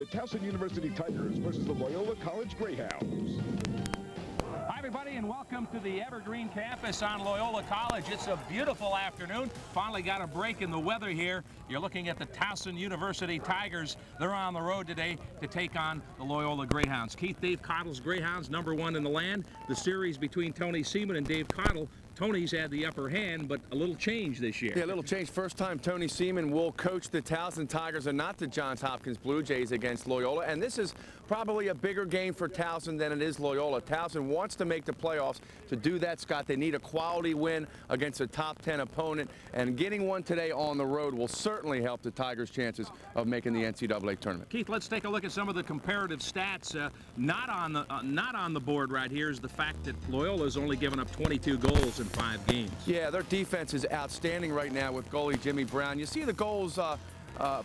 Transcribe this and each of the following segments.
The Towson University Tigers versus the Loyola College Greyhounds. Hi, everybody, and welcome to the Evergreen campus on Loyola College. It's a beautiful afternoon. Finally got a break in the weather here. You're looking at the Towson University Tigers. They're on the road today to take on the Loyola Greyhounds. Keith, Dave Cottle's Greyhounds, #1 in the land. The series between Tony Seaman and Dave Cottle. Tony's had the upper hand, but a little change this year. Yeah, a little change. First time Tony Seaman will coach the Towson Tigers and not the Johns Hopkins Blue Jays against Loyola. And this is probably a bigger game for Towson than it is Loyola. Towson wants to make the playoffs. To do that, Scott, they need a quality win against a top 10 opponent. And getting one today on the road will certainly help the Tigers' chances of making the NCAA tournament. Keith, let's take a look at some of the comparative stats. Not on the board right here is the fact that Loyola's only given up 22 goals in 5 games. Yeah, their defense is outstanding right now with goalie Jimmy Brown. You see the goals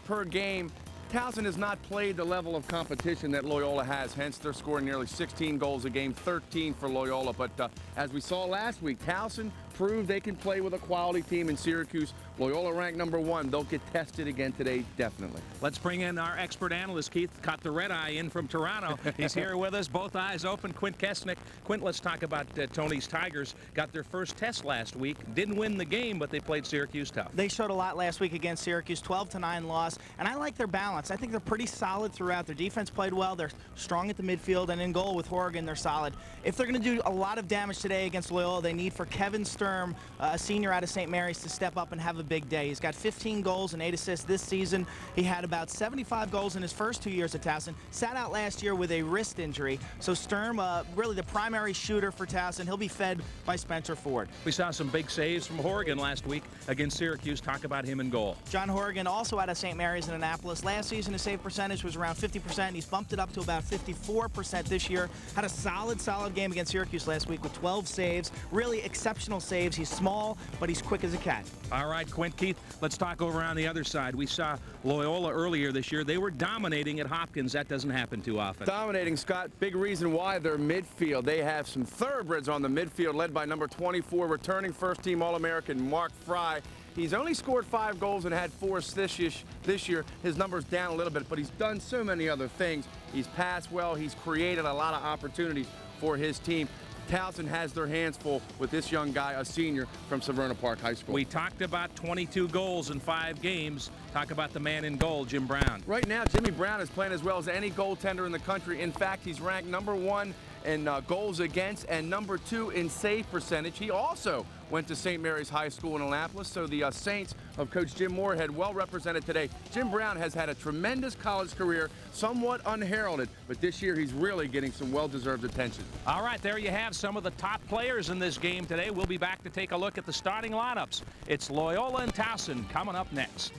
per game. Towson has not played the level of competition that Loyola has, hence they're scoring nearly 16 goals a game, 13 for Loyola. But as we saw last week, Towson proved they can play with a quality team in Syracuse. Loyola ranked #1. They'll get tested again today, definitely. Let's bring in our expert analyst, Keith. Caught the red eye in from Toronto. He's here with us, both eyes open. Quint Kesnick. Quint, let's talk about Tony's Tigers. Got their first test last week. Didn't win the game, but they played Syracuse tough. They showed a lot last week against Syracuse, 12-9 loss, and I like their balance. I think they're pretty solid throughout. Their defense played well. They're strong at the midfield, and in goal with Horgan, they're solid. If they're going to do a lot of damage today against Loyola, they need for Kevin Sturm, a senior out of St. Mary's, to step up and have a big day. He's got 15 goals and 8 assists this season. He had about 75 goals in his first 2 years at Towson. Sat out last year with a wrist injury. So Sturm, really the primary shooter for Towson. He'll be fed by Spencer Ford. We saw some big saves from Horgan last week against Syracuse. Talk about him in goal. John Horgan, also out of St. Mary's in Annapolis. Last season, his save percentage was around 50%. He's bumped it up to about 54% this year. Had a solid game against Syracuse last week with 12 saves. Really exceptional saves. He's small, but he's quick as a cat. All right, Quint. Keith, let's talk over on the other side. We saw Loyola earlier this year. They were dominating at Hopkins. That doesn't happen too often. Dominating, Scott. Big reason why their midfield. They have some thoroughbreds on the midfield, led by #24, returning first-team All-American Mark Fry. He's only scored 5 goals and had 4 assists this year. His number's down a little bit, but he's done so many other things. He's passed well. He's created a lot of opportunities for his team. Towson has their hands full with this young guy, a senior from Severna Park High School. We talked about 22 goals in 5 games. Talk about the man in goal, Jim Brown. Right now, Jimmy Brown is playing as well as any goaltender in the country. In fact, he's ranked #1 in goals against and #2 in save percentage. He also went to St. Mary's High School in Annapolis, so the Saints of Coach Jim Moorhead well represented today. Jim Brown has had a tremendous college career, somewhat unheralded, but this year he's really getting some well-deserved attention. All right, there you have some of the top players in this game today. We'll be back to take a look at the starting lineups. It's Loyola and Towson coming up next.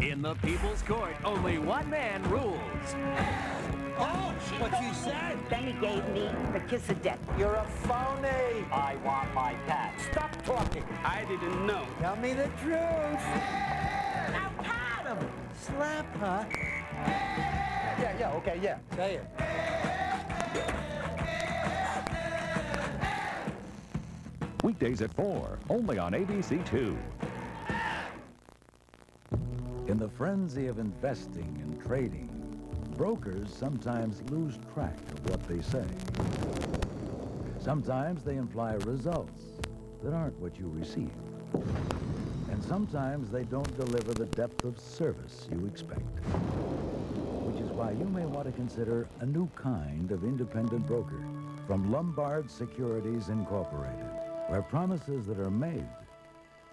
In the People's Court, only one man rules. Oh, what you said? Then he gave me the kiss of death. You're a phony. I want my cat. Stop talking. I didn't know. Tell me the truth. Now pat him. Slap her. Yeah, okay, yeah. Say it. Weekdays at 4, only on ABC2. In the frenzy of investing and trading, brokers sometimes lose track of what they say. Sometimes they imply results that aren't what you receive. And sometimes they don't deliver the depth of service you expect. Which is why you may want to consider a new kind of independent broker from Lombard Securities Incorporated, where promises that are made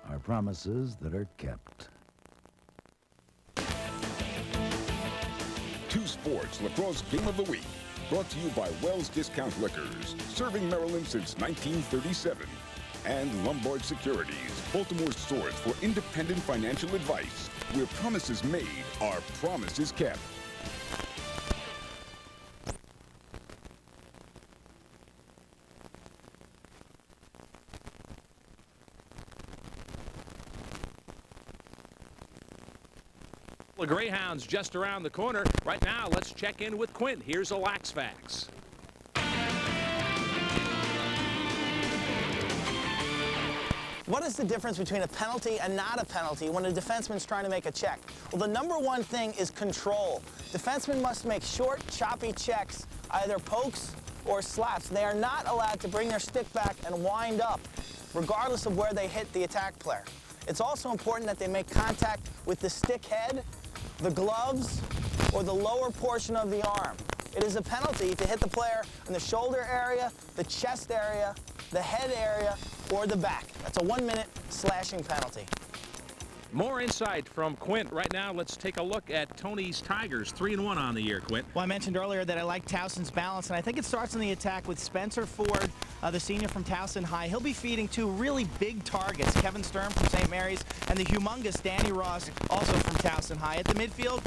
are promises that are kept. Two Sports Lacrosse Game of the Week. Brought to you by Wells Discount Liquors, serving Maryland since 1937. And Lombard Securities, Baltimore's source for independent financial advice, where promises made are promises kept. The Greyhounds just around the corner. Right now, let's check in with Quint. Here's a Lax Facts. What is the difference between a penalty and not a penalty when a defenseman's trying to make a check? Well, the number one thing is control. Defensemen must make short, choppy checks, either pokes or slaps. They are not allowed to bring their stick back and wind up, regardless of where they hit the attack player. It's also important that they make contact with the stick head, the gloves, or the lower portion of the arm. It is a penalty if you hit the player in the shoulder area, the chest area, the head area, or the back. That's a 1-minute slashing penalty. More insight from Quint. Right now, let's take a look at Tony's Tigers. 3-1 on the year, Quint. Well, I mentioned earlier that I like Towson's balance, and I think it starts in the attack with Spencer Ford, the senior from Towson High. He'll be feeding two really big targets, Kevin Sturm from St. Mary's and the humongous Danny Ross, also from Towson High. At the midfield,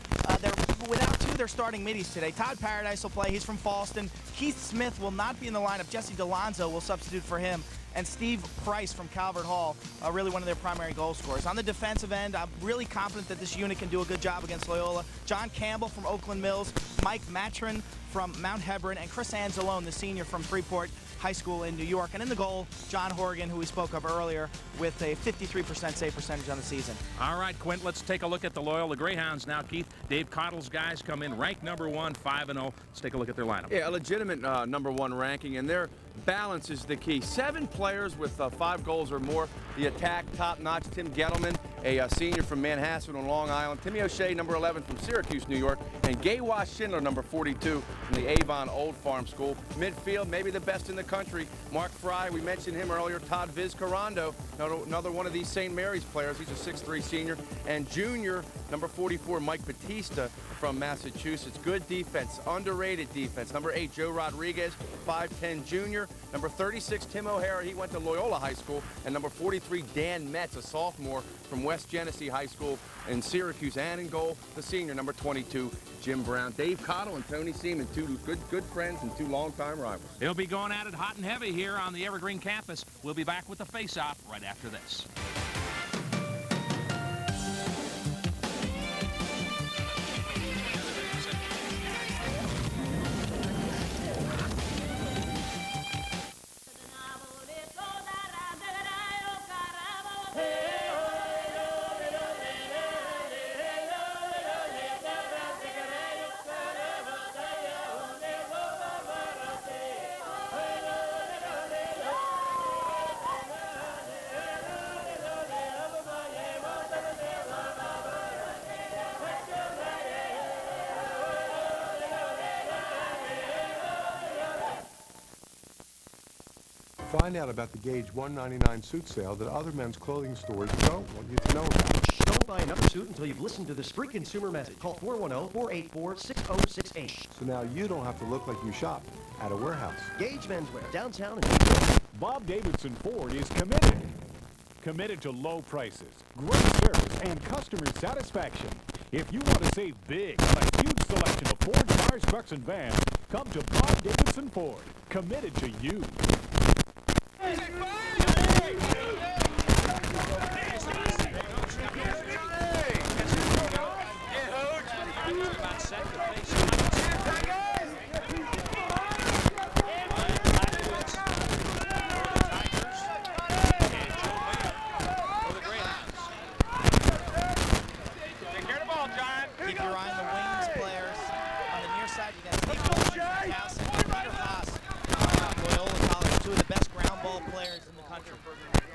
without two, they're starting middies today. Todd Paradise will play. He's from Falston. Keith Smith will not be in the lineup. Jesse DeLonzo will substitute for him. And Steve Price from Calvert Hall, really one of their primary goal scorers. On the defensive end, I'm really confident that this unit can do a good job against Loyola. John Campbell from Oakland Mills, Mike Matron from Mount Hebron, and Chris Anzalone, the senior from Freeport High School in New York. And in the goal, John Horgan, who we spoke of earlier, with a 53% save percentage on the season. All right, Quint, let's take a look at the Loyola Greyhounds now. Keith, Dave Cottle's guys come in ranked number 1, 5-0. Let's take a look at their lineup. Yeah, a legitimate number 1 ranking, and their balance is the key. 7 players with 5 goals or more. The attack, top-notch. Tim Gettleman, a senior from Manhasset on Long Island. Timmy O'Shea, number 11 from Syracuse, New York. And Gaywa Schindler, number 42 from the Avon Old Farm School. Midfield, maybe the best in the country. Mark Fry, we mentioned him earlier. Todd Vizcarrando, another one of these St. Mary's players. He's a 6'3 senior. And junior, number 44, Mike Batista from Massachusetts. Good defense, underrated defense. Number 8, Joe Rodriguez, 5'10 junior. Number 36, Tim O'Hara, he went to Loyola High School. And number 43, Dan Metz, a sophomore from West Genesee High School in Syracuse. And in goal, the senior, number 22, Jim Brown. Dave Cottle and Tony Seaman, two good friends and 2 longtime rivals. They'll be going at it hot and heavy here on the Evergreen campus. We'll be back with the face-off right after this. Find out about the Gauge $199 suit sale that other men's clothing stores don't want you to know about. Don't buy another suit until you've listened to this free consumer message. Call 410-484-6068. So now you don't have to look like you shop at a warehouse. Gauge Menswear, downtown and New York. Bob Davidson Ford is committed to low prices, great service, and customer satisfaction. If you want to save big on a huge selection of Ford cars, trucks, and vans, come to Bob Davidson Ford, committed to you. Keep your eye on the wings players. On the near side, you got Steve Towson and Peter Haas, Loyola College, 2 of the best ground ball players in the country.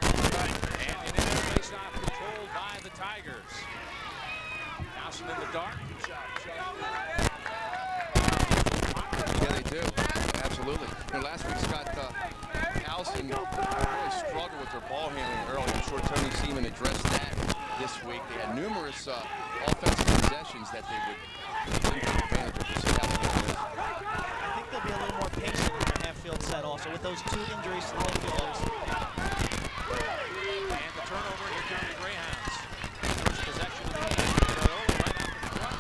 And an inner face-off controlled by the Tigers. Towson in the dark. Yeah, they do. Absolutely. Last week, Scott, Towson really struggled with their ball handling early. I'm sure Tony Seaman addressed that this week. They had numerous offensive possessions that they would take advantage of. We'll see how they do this. I think they'll be a little more patient in their half-field set also with those 2 injuries to the infielders. And the turnover, here come the Greyhounds. First possession of the game. Loyola right out the front.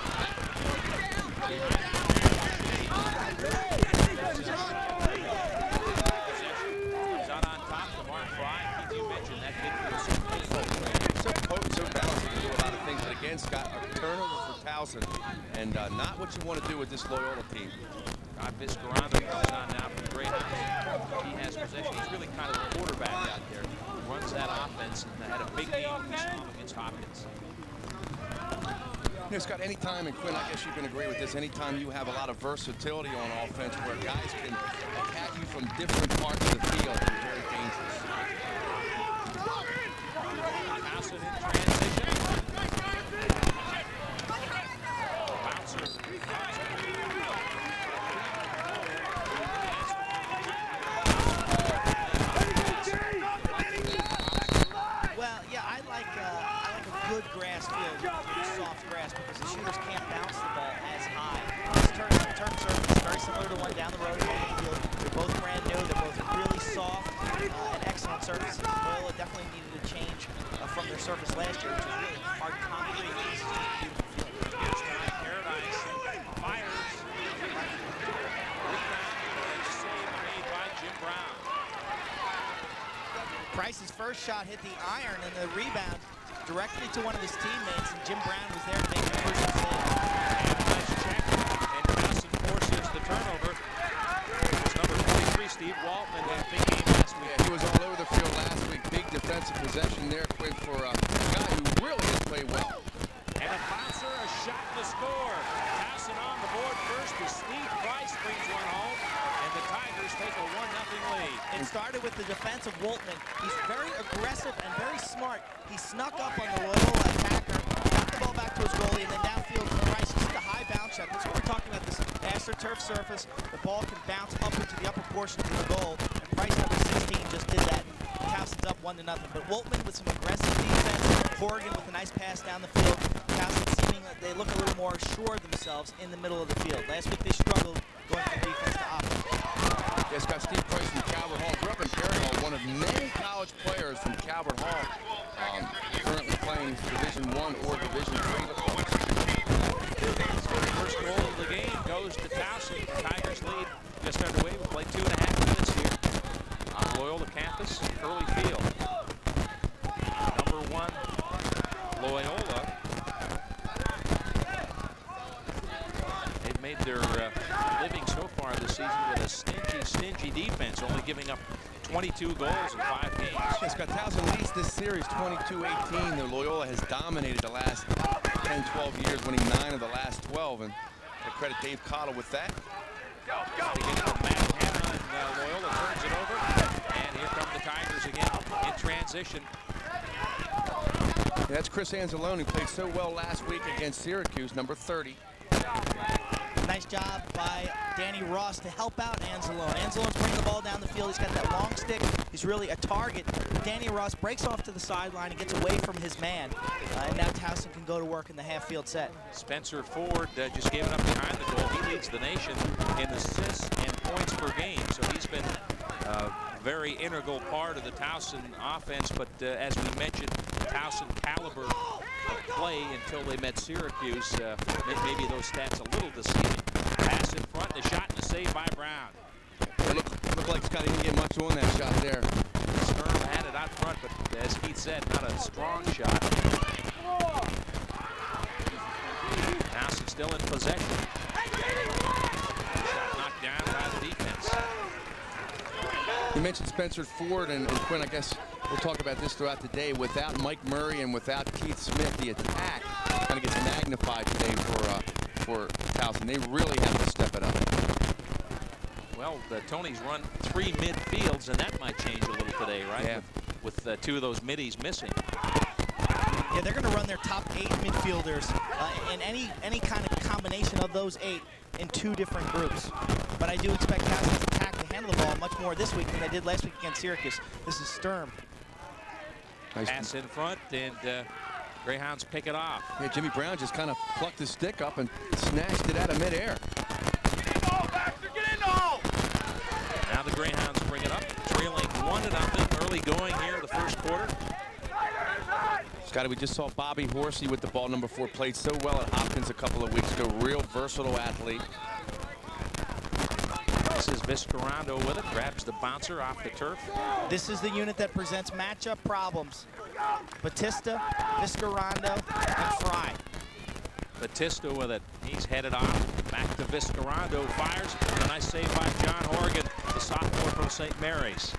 He's out on top to Mark Fry. Keith, you mentioned that midfield So potent, so balanced, can do a lot of things. But again, Scott, a turnover for Towson, and not what you want to do with this Loyola team. Todd Vizcarrando comes on now from the Greyhounds. He has possession. He's really kind of the quarterback out there. Runs that offense. offense and had a big game against Hopkins. You know, Scott, anytime, and Quinn, I guess you can agree with this, anytime you have a lot of versatility on offense where guys can attack you from different parts of the field, you're very dangerous. Towson in transition. Bouncer. Well, yeah, I like a good grass field, soft grass, because the shooters can't bounce the ball as high. This turn surface is very similar to one down the road at the field. They're both brand new. They're both really soft and excellent surfaces. Loyola definitely needed a change from their surface last year, which was really hard concrete. This is just a beautiful field. Here's Paradise. Fires. Rebound. Save made by Jim Brown. Price's first shot hit the iron, and the rebound directly to one of his teammates, and Jim Brown was there to make the crucial save. And a nice check, and Towson forces the turnover. It was number 43, Steve Waltman, had a big game last week. Yeah, he was all over the field last week. Big defensive possession there, Quinn, for a guy who really has played well. And a bouncer, a shot to score. Towson on the board first as Steve Price brings one home, and the Tigers take a 1-0 lead. It started with the defense of Waltman. He's very aggressive and very smart. He snuck up on the Loyola attacker, got the ball back to his goalie, and then downfield to Price. Just a high bounce shot. That's what we're talking about, this AstroTurf surface. The ball can bounce up into the upper portion of the goal, and Price, number 16, just did that. Towson's up 1-0. But Waltman with some aggressive defense. Horgan with a nice pass down the field. Towson seeming like they look a little more assured themselves in the middle of the field. Last week they struggled going from defense to offense. Yes, got Steve Price from Calvert Hall. Grew up in Perryville, one of many college players from Calvert Hall. Currently playing Division I or Division III lacrosse. First goal of the game goes to Towson. The Tigers lead just underway. We play 2.5 minutes here on Loyola campus, Early Field. Number 1, Loyola. They've made their living so far this season with a stingy defense, only giving up 22 goals in 5 games. Yes, Scott, Towson leads this series 22-18. The Loyola has dominated the last 10, 12 years, winning 9 of the last 12, and I credit Dave Cottle with that. Beginning from Matt Hanna, and Loyola turns it over, and here come the Tigers again in transition. Yeah, that's Chris Anzalone, who played so well last week against Syracuse, number 30. Nice job by Danny Ross to help out Anzalone. Anzalone's bringing the ball down the field. He's got that long stick. He's really a target. Danny Ross breaks off to the sideline and gets away from his man. And now Towson can go to work in the half-field set. Spencer Ford just gave it up behind the goal. He leads the nation in assists and points per game. So he's been a very integral part of the Towson offense. But as we mentioned, Towson caliber of play until they met Syracuse. Maybe those stats a little deceiving. Pass in front, the shot and the save by Brown. It looked like Scott didn't get much on that shot there. Stern had it out front, but as Keith said, not a strong shot. Towson still in possession. Shot knocked down by the defense. You mentioned Spencer Ford and Quinn. I guess we'll talk about this throughout the day. Without Mike Murray and without Keith Smith, the attack kind of gets magnified today for Towson. They really have to step it up. Well, Tony's run 3 midfields, and that might change a little today, right? Yeah. With 2 of those middies missing. Yeah, they're going to run their top 8 midfielders in any kind of combination of those 8 in 2 different groups. But I do expect Towson's attack to handle the ball much more this week than they did last week against Syracuse. This is Sturm. Nice pass in front, and Greyhounds pick it off. Yeah, Jimmy Brown just kind of plucked his stick up and snatched it out of midair. Now the Greyhounds bring it up, trailing 1-0 early going here the first quarter. Scotty, we just saw Bobby Horsey with the ball, number 4, played so well at Hopkins a couple of weeks ago. Real versatile athlete. This is Viscarando with it, grabs the bouncer off the turf. This is the unit that presents matchup problems. Batista, Viscarando, and Fry. Batista with it. He's headed off. Back to Viscarando. Fires. A nice save by John Horgan, the sophomore from St. Mary's.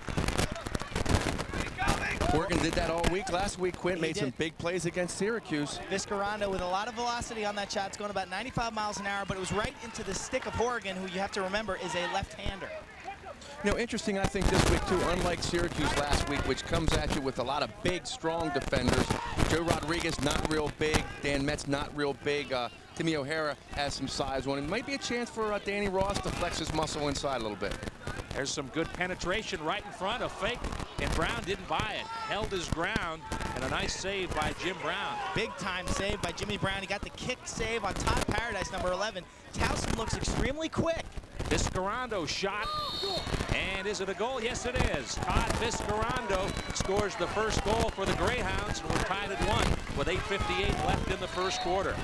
Horgan did that all week. Last week, Quinn made some big plays against Syracuse. Viscarando with a lot of velocity on that shot. It's going about 95 miles an hour, but it was right into the stick of Horgan, who you have to remember is a left-hander. You know, interesting, I think, this week, too, unlike Syracuse last week, which comes at you with a lot of big, strong defenders. Joe Rodriguez, not real big. Dan Metz, not real big. Timmy O'Hara has some size on him. Might be a chance for Danny Ross to flex his muscle inside a little bit. There's some good penetration right in front, a fake, and Brown didn't buy it. Held his ground, and a nice save by Jim Brown. Big time save by Jimmy Brown. He got the kick save on Todd Paradise, number 11. Towson looks extremely quick. Viscarando shot, and is it a goal? Yes, it is. Todd Viscarando scores the first goal for the Greyhounds, and we're tied at 1 with 8:58 left in the first quarter.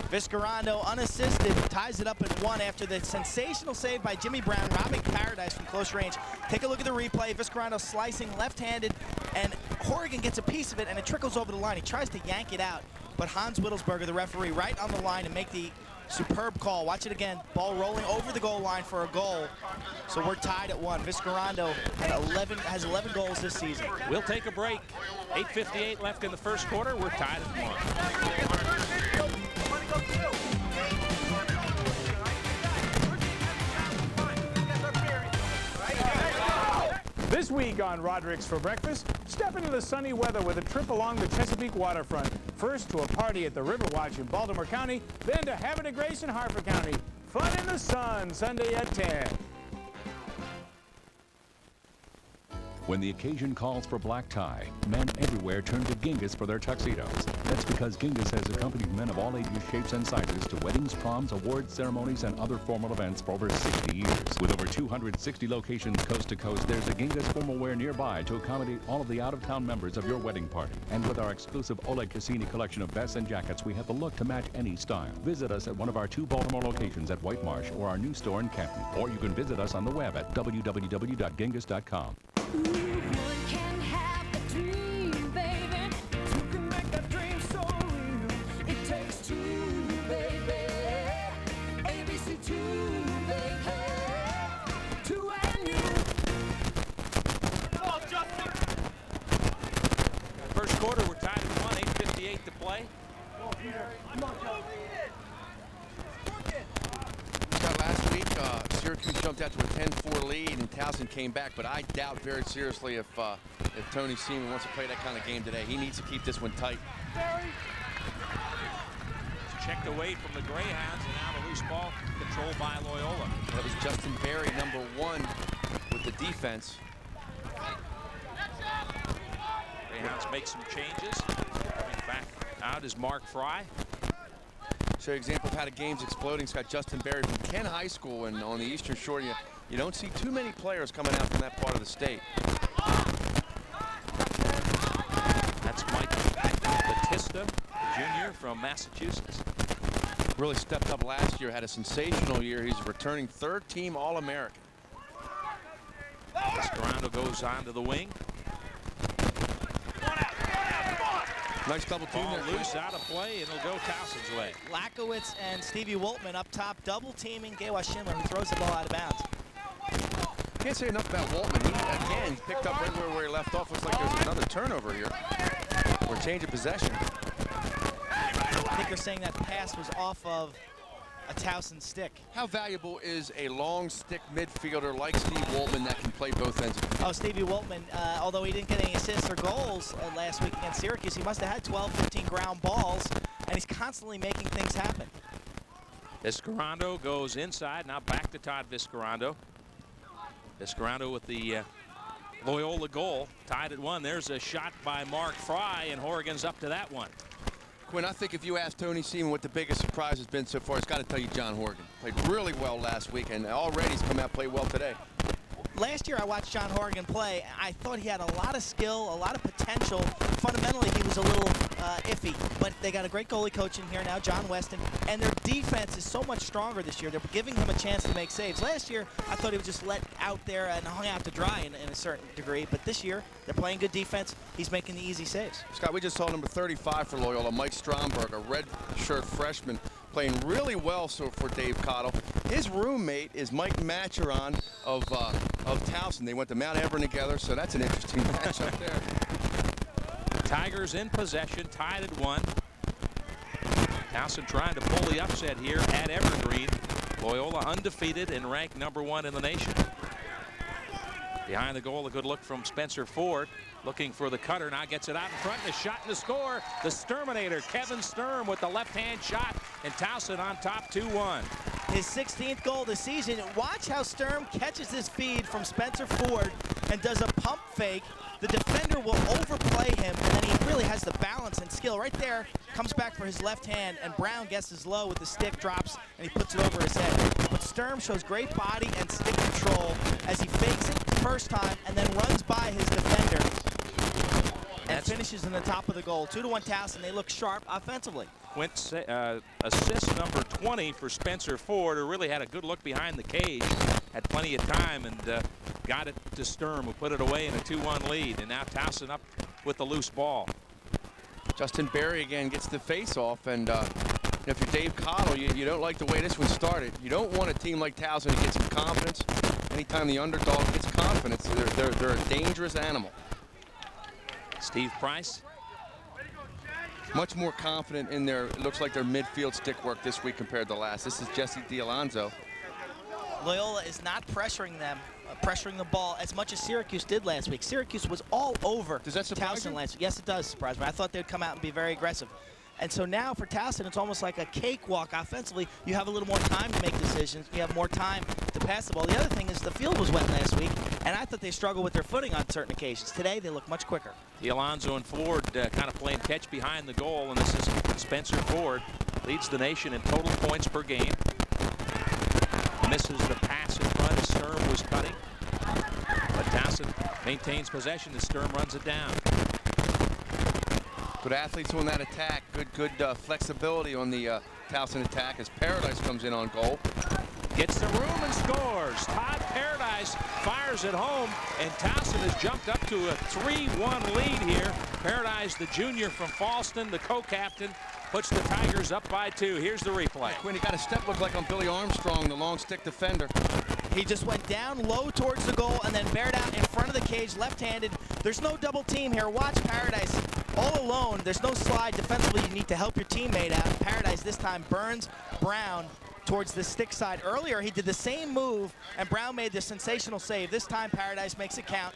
Viscarando, unassisted, ties it up at 1 after the sensational save by Jimmy Brown, robbing Paradise from close range. Take a look at the replay. Viscarando slicing left-handed, and Horgan gets a piece of it, and it trickles over the line. He tries to yank it out, but Hans Wittelsberger, the referee, right on the line to make the superb call. Watch it again. Ball rolling over the goal line for a goal. So we're tied at 1. Viscarando has 11 goals this season. We'll take a break. 8:58 left in the first quarter. We're tied at 1. This week on Roderick's for Breakfast, step into the sunny weather with a trip along the Chesapeake waterfront. First to a party at the Riverwatch in Baltimore County, then to Havre de Grace in Harford County. Fun in the sun, Sunday at 10. When the occasion calls for black tie, men everywhere turn to Genghis for their tuxedos. That's because Genghis has accompanied men of all ages, shapes, and sizes to weddings, proms, awards, ceremonies, and other formal events for over 60 years. With over 260 locations coast to coast, there's a Genghis formal wear nearby to accommodate all of the out-of-town members of your wedding party. And with our exclusive Oleg Cassini collection of vests and jackets, we have the look to match any style. Visit us at one of our 2 Baltimore locations at White Marsh or our new store in Canton. Or you can visit us on the web at www.genghis.com. First quarter, we're tied at 1, 8:58 to play. Last week, Syracuse jumped out to a 10-4 lead, and Towson came back. But I doubt very seriously if Tony Seaman wants to play that kind of game today. He needs to keep this one tight. It's checked away from the Greyhounds, and now the loose ball controlled by Loyola. That was Justin Berry, number 1, with the defense. Greyhounds make some changes. Coming back out is Mark Fry. So example of how the game's exploding. It's got Justin Berry from Kent High School, and on the Eastern Shore, you don't see too many players coming out from that part of the state. That's Mike Batista, Jr. from Massachusetts. Really stepped up last year, had a sensational year. He's a returning 3rd-team All-American. Viscarando goes onto the wing. Nice double team Ball there. Loose out of play, and it'll go Towson's way. Lakowitz and Stevie Woltman up top, double teaming Gawa Schindler, who throws the ball out of bounds. Can't say enough about Woltman. He, again, picked up right where he left off. Looks like there's another turnover here. Or change of possession. I think they're saying that pass was off of a Towson stick. How valuable is a long stick midfielder like Steve Woltman that can play both ends of the field? Oh, Stevie Woltman, although he didn't get any assists or goals last week against Syracuse, he must have had 12, 15 ground balls, and he's constantly making things happen. Viscarando goes inside, now back to Todd Viscarando. Viscarando with the Loyola goal, tied at 1. There's a shot by Mark Fry, and Horgan's up to that one. Quinn, I think if you ask Tony Seaman what the biggest surprise has been so far, it's got to tell you John Horgan. Played really well last week, and already he's come out and played well today. Last year I watched John Horgan play. I thought he had a lot of skill, a lot of potential. Fundamentally, he was a little iffy, but they got a great goalie coach in here now, John Weston, and their defense is so much stronger this year. They're giving him a chance to make saves. Last year, I thought he was just let out there and hung out to dry in a certain degree, but this year, they're playing good defense. He's making the easy saves. Scott, we just saw number 35 for Loyola, Mike Stromberg, a red shirt freshman, playing really well for Dave Cottle. His roommate is Mike Macheron of Towson. They went to Mount Everett together, so that's an interesting matchup there. Tigers in possession, tied at 1. Towson trying to pull the upset here at Evergreen. Loyola undefeated and ranked #1 in the nation. Behind the goal, a good look from Spencer Ford. Looking for the cutter, now gets it out in front, and a shot and a score. The Sturminator, Kevin Sturm, with the left-hand shot, and Towson on top 2-1. His 16th goal this season. Watch how Sturm catches his feed from Spencer Ford and does a pump fake. The defender will overplay him, and then he really has the balance and skill. Right there, comes back for his left hand, and Brown guesses low with the stick, drops, and he puts it over his head. But Sturm shows great body and stick control as he fakes it the first time and then runs by his defender and finishes in the top of the goal. 2-1 Towson. They look sharp offensively. Went assist number 20 for Spencer Ford, who really had a good look behind the cage, had plenty of time, and got it to Sturm, who put it away in a 2-1 lead. And now Towson up with the loose ball. Justin Berry again gets the face-off, and if you're Dave Cottle, you don't like the way this one started. You don't want a team like Towson to get some confidence. Anytime the underdog gets confidence, they're a dangerous animal. Steve Price. Much more confident in their, it looks like their midfield stick work this week compared to last. This is Jesse D'Alonzo. Loyola is not pressuring them, pressuring the ball as much as Syracuse did last week. Syracuse was all over Does that surprise Towson you? last week. Yes, it does surprise me. I thought they'd come out and be very aggressive. And so now for Towson, it's almost like a cakewalk offensively. You have a little more time to make decisions. You have more time to pass the ball. The other thing is the field was wet last week, and I thought they struggled with their footing on certain occasions. Today, they look much quicker. D'Alonzo and Ford kind of playing catch behind the goal, and this is Spencer Ford. Leads the nation in total points per game. Misses the pass in front as Sturm was cutting. But Towson maintains possession as Sturm runs it down. Good athletes on that attack. Good flexibility on the Towson attack as Paradise comes in on goal. Gets the room and scores. Todd Paradise fires it home, and Towson has jumped up to a 3-1 lead here. Paradise, the junior from Falston, the co-captain, puts the Tigers up by 2. Here's the replay. Quinn, he got a step look like on Billy Armstrong, the long stick defender. He just went down low towards the goal and then bared out in front of the cage, left-handed. There's no double team here. Watch Paradise all alone. There's no slide defensively. You need to help your teammate out. Paradise this time burns Brown towards the stick side. Earlier, he did the same move, and Brown made the sensational save. This time, Paradise makes it count.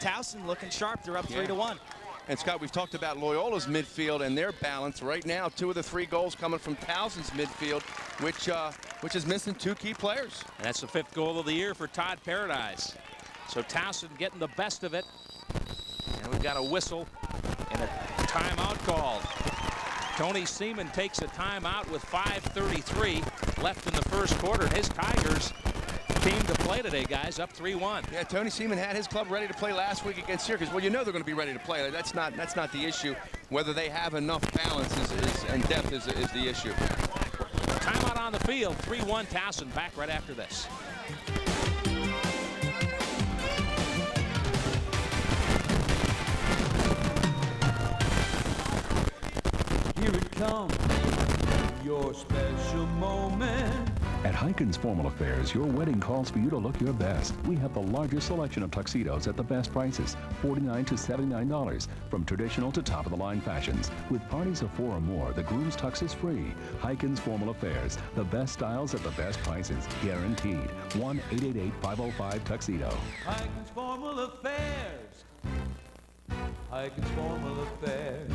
Towson looking sharp. They're up 3-1. And Scott, we've talked about Loyola's midfield and their balance. Right now, 2 of the 3 goals coming from Towson's midfield, which is missing 2 key players. And that's the 5th goal of the year for Todd Paradise. So Towson getting the best of it. And we've got a whistle and a timeout called. Tony Seaman takes a timeout with 5:33 left in the first quarter. His Tigers team to play today, guys, up 3-1. Yeah, Tony Seaman had his club ready to play last week against Syracuse. Well, you know they're going to be ready to play. That's not the issue. Whether they have enough balance and depth is the issue. Timeout on the field. 3-1 Towson. Back right after this. Here it comes, your special moment. At Hopkins Formal Affairs, your wedding calls for you to look your best. We have the largest selection of tuxedos at the best prices, $49 to $79, from traditional to top-of-the-line fashions. With parties of 4 or more, the groom's tux is free. Hopkins Formal Affairs, the best styles at the best prices, guaranteed. 1-888-505-TUXEDO. Hopkins Formal Affairs. Hopkins Formal Affairs.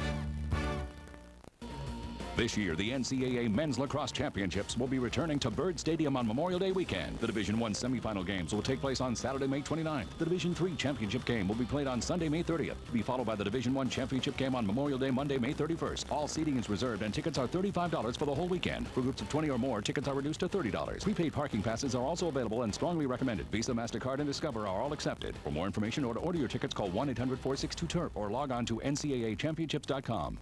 This year, the NCAA Men's Lacrosse Championships will be returning to Byrd Stadium on Memorial Day weekend. The Division I semifinal games will take place on Saturday, May 29th. The Division III championship game will be played on Sunday, May 30th, to be followed by the Division I championship game on Memorial Day, Monday, May 31st. All seating is reserved, and tickets are $35 for the whole weekend. For groups of 20 or more, tickets are reduced to $30. Prepaid parking passes are also available and strongly recommended. Visa, MasterCard, and Discover are all accepted. For more information or to order your tickets, call 1-800-462-TURF or log on to ncaachampionships.com.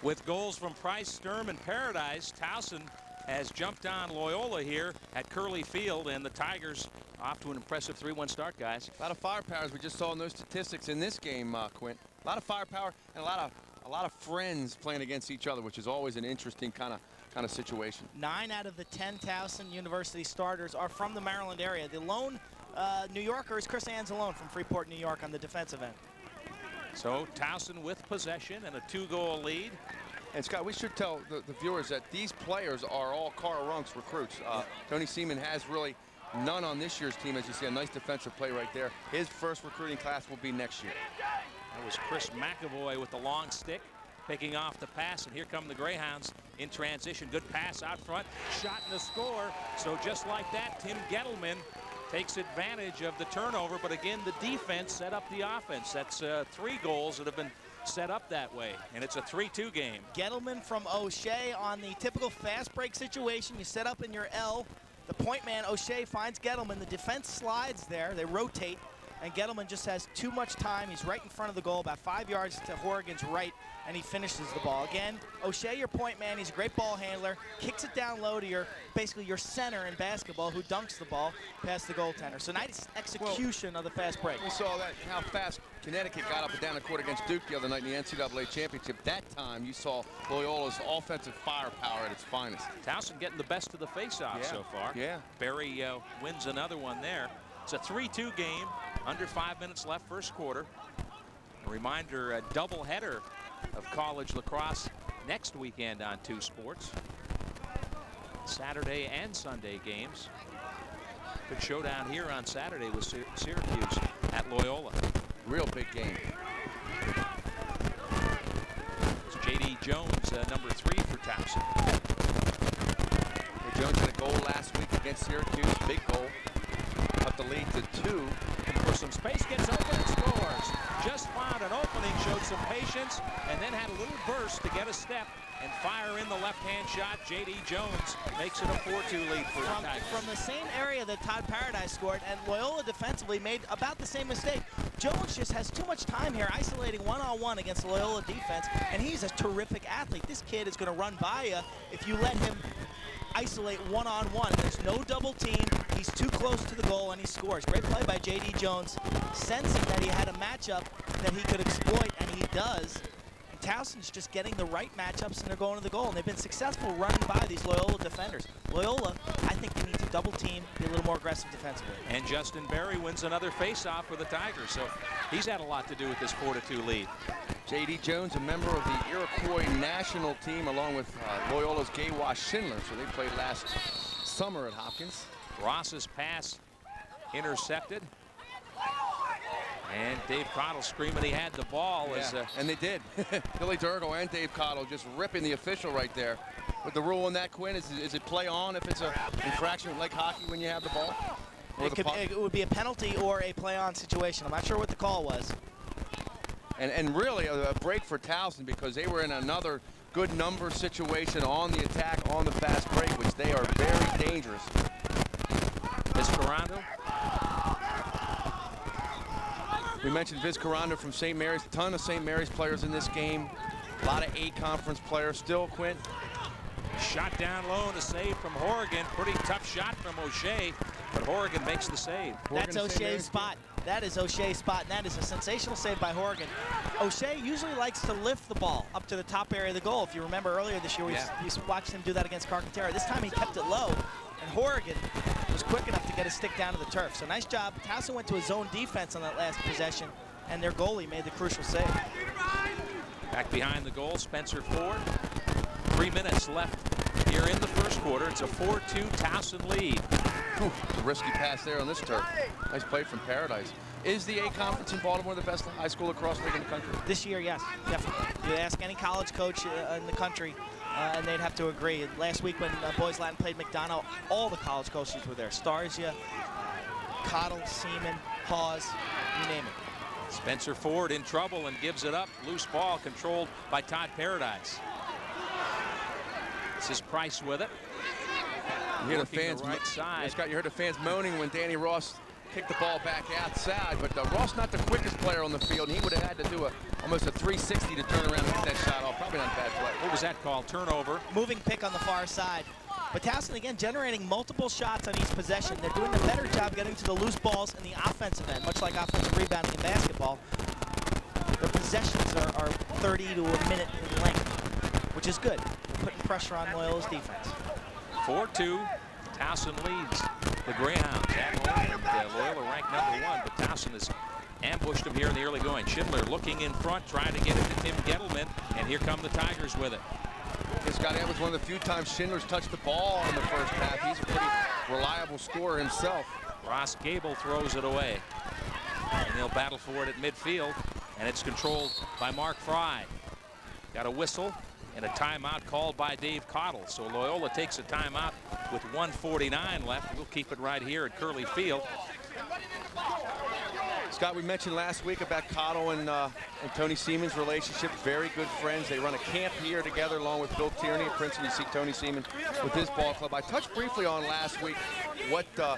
With goals from Price, Sturm, and Paradise, Towson has jumped on Loyola here at Curley Field, and the Tigers off to an impressive 3-1 start, guys. A lot of firepower, as we just saw in those statistics in this game, Quint. A lot of firepower and a lot of friends playing against each other, which is always an interesting kind of situation. 9 out of the 10 Towson University starters are from the Maryland area. The lone New Yorker is Chris Anzalone from Freeport, New York on the defensive end. So Towson with possession and a 2-goal lead. And Scott, we should tell the viewers that these players are all Carl Runk's recruits. Tony Seaman has really none on this year's team. As you see, a nice defensive play right there. His first recruiting class will be next year. That was Chris McAvoy with the long stick, picking off the pass, and here come the Greyhounds in transition. Good pass out front, shot and a score. So just like that, Tim Gettleman takes advantage of the turnover, but again, the defense set up the offense. That's 3 goals that have been set up that way, and it's a 3-2 game. Gettleman from O'Shea on the typical fast break situation. You set up in your L. The point man, O'Shea, finds Gettleman. The defense slides there. They rotate, and Gettleman just has too much time. He's right in front of the goal, about 5 yards to Horrigan's right, and he finishes the ball. Again, O'Shea, your point man, he's a great ball handler, kicks it down low to basically your center in basketball, who dunks the ball past the goaltender. So nice execution of the fast break. We saw that, how fast Connecticut got up and down the court against Duke the other night in the NCAA championship. That time you saw Loyola's offensive firepower at its finest. Towson getting the best of the face-off so far. Yeah. Barry wins another one there. It's a 3-2 game, under 5 minutes left, first quarter. A reminder, a doubleheader of college lacrosse next weekend on 2 Sports. Saturday and Sunday games. Good showdown here on Saturday with Syracuse at Loyola. Real big game. It's J.D. Jones, number 3 for Towson. Jones had a goal last week against Syracuse, big goal. Up the lead to 2. For some space, gets open and scores. Just found an opening, showed some patience, and then had a little burst to get a step and fire in the left-hand shot. J.D. Jones makes it a 4-2 lead for the Tigers. From the same area that Todd Paradise scored, and Loyola defensively made about the same mistake. Jones just has too much time here isolating one-on-one against the Loyola defense, and he's a terrific athlete. This kid is going to run by you if you let him isolate one-on-one. There's no double team. He's too close to the goal, and he scores. Great play by J.D. Jones, sensing that he had a matchup that he could exploit, and he does. And Towson's just getting the right matchups, and they're going to the goal. And they've been successful running by these Loyola defenders. Loyola, I think they need to double team, be a little more aggressive defensively. And Justin Berry wins another face-off for the Tigers, so he's had a lot to do with this 4-2 lead. J.D. Jones, a member of the Iroquois national team, along with Loyola's Gaywa Schindler. So they played last summer at Hopkins. Ross's pass intercepted. And Dave Cottle screaming he had the ball. And they did. Billy Durgo and Dave Cottle just ripping the official right there. With the rule in that, Quinn, is it play on if it's an infraction like hockey when you have the ball? It would be a penalty or a play on situation. I'm not sure what the call was. And really a break for Towson, because they were in another good number situation on the attack, on the fast break, which they are very dangerous. Vizcarrando. We mentioned Vizcarrando from St. Mary's. A ton of St. Mary's players in this game. A lot of A-conference players still, Quinn. Shot down low and a save from Horrigan. Pretty tough shot from O'Shea, but Horrigan makes the save. That's O'Shea's spot. That is O'Shea's spot, and that is a sensational save by Horrigan. O'Shea usually likes to lift the ball up to the top area of the goal. If you remember earlier this year, we watched him do that against Carcaterra. This time he kept it low, and Horrigan was quick enough to get a stick down to the turf. So nice job. Towson went to a zone defense on that last possession, and their goalie made the crucial save. Back behind the goal, Spencer Ford. 3 minutes left here in the first quarter. It's a 4-2 Towson lead. Risky pass there on this turf. Nice play from Paradise. Is the A-Conference in Baltimore the best high school lacrosse league in the country? This year, yes, definitely. You ask any college coach in the country, and they'd have to agree. Last week when Boys Latin played McDonough, all the college coaches were there. Starzia, Cottle, Seaman, Hawes, you name it. Spencer Ford in trouble and gives it up. Loose ball controlled by Todd Paradise. This is Price with it. You hear the fans, right side. Scott, you heard the fans moaning when Danny Ross kicked the ball back outside, but Ross not the quickest player on the field, and he would have had to do almost a 360 to turn around and get that shot off. Probably not a bad play. What was that called? Turnover. Moving pick on the far side. But Towson, again, generating multiple shots on each possession. They're doing a better job getting to the loose balls in the offensive end, much like offensive rebounding in basketball. Their possessions are 30 to a minute in length, which is good. They're putting pressure on Loyola's defense. 4-2, Towson leads the Greyhounds at home. And, Loyola ranked #1, but Towson has ambushed him here in the early going. Schindler looking in front, trying to get it to Tim Gettleman, and here come the Tigers with it. Scotty, that was one of the few times Schindler's touched the ball in the first half. He's a pretty reliable scorer himself. Ross Gable throws it away, and they'll battle for it at midfield, and it's controlled by Mark Fry. Got a whistle and a timeout called by Dave Cottle. So Loyola takes a timeout with 1:49 left. We'll keep it right here at Curley Field. Scott, we mentioned last week about Cottle and Tony Seaman's relationship. Very good friends. They run a camp here together along with Bill Tierney at Princeton. You see Tony Seaman with his ball club. I touched briefly on last week what the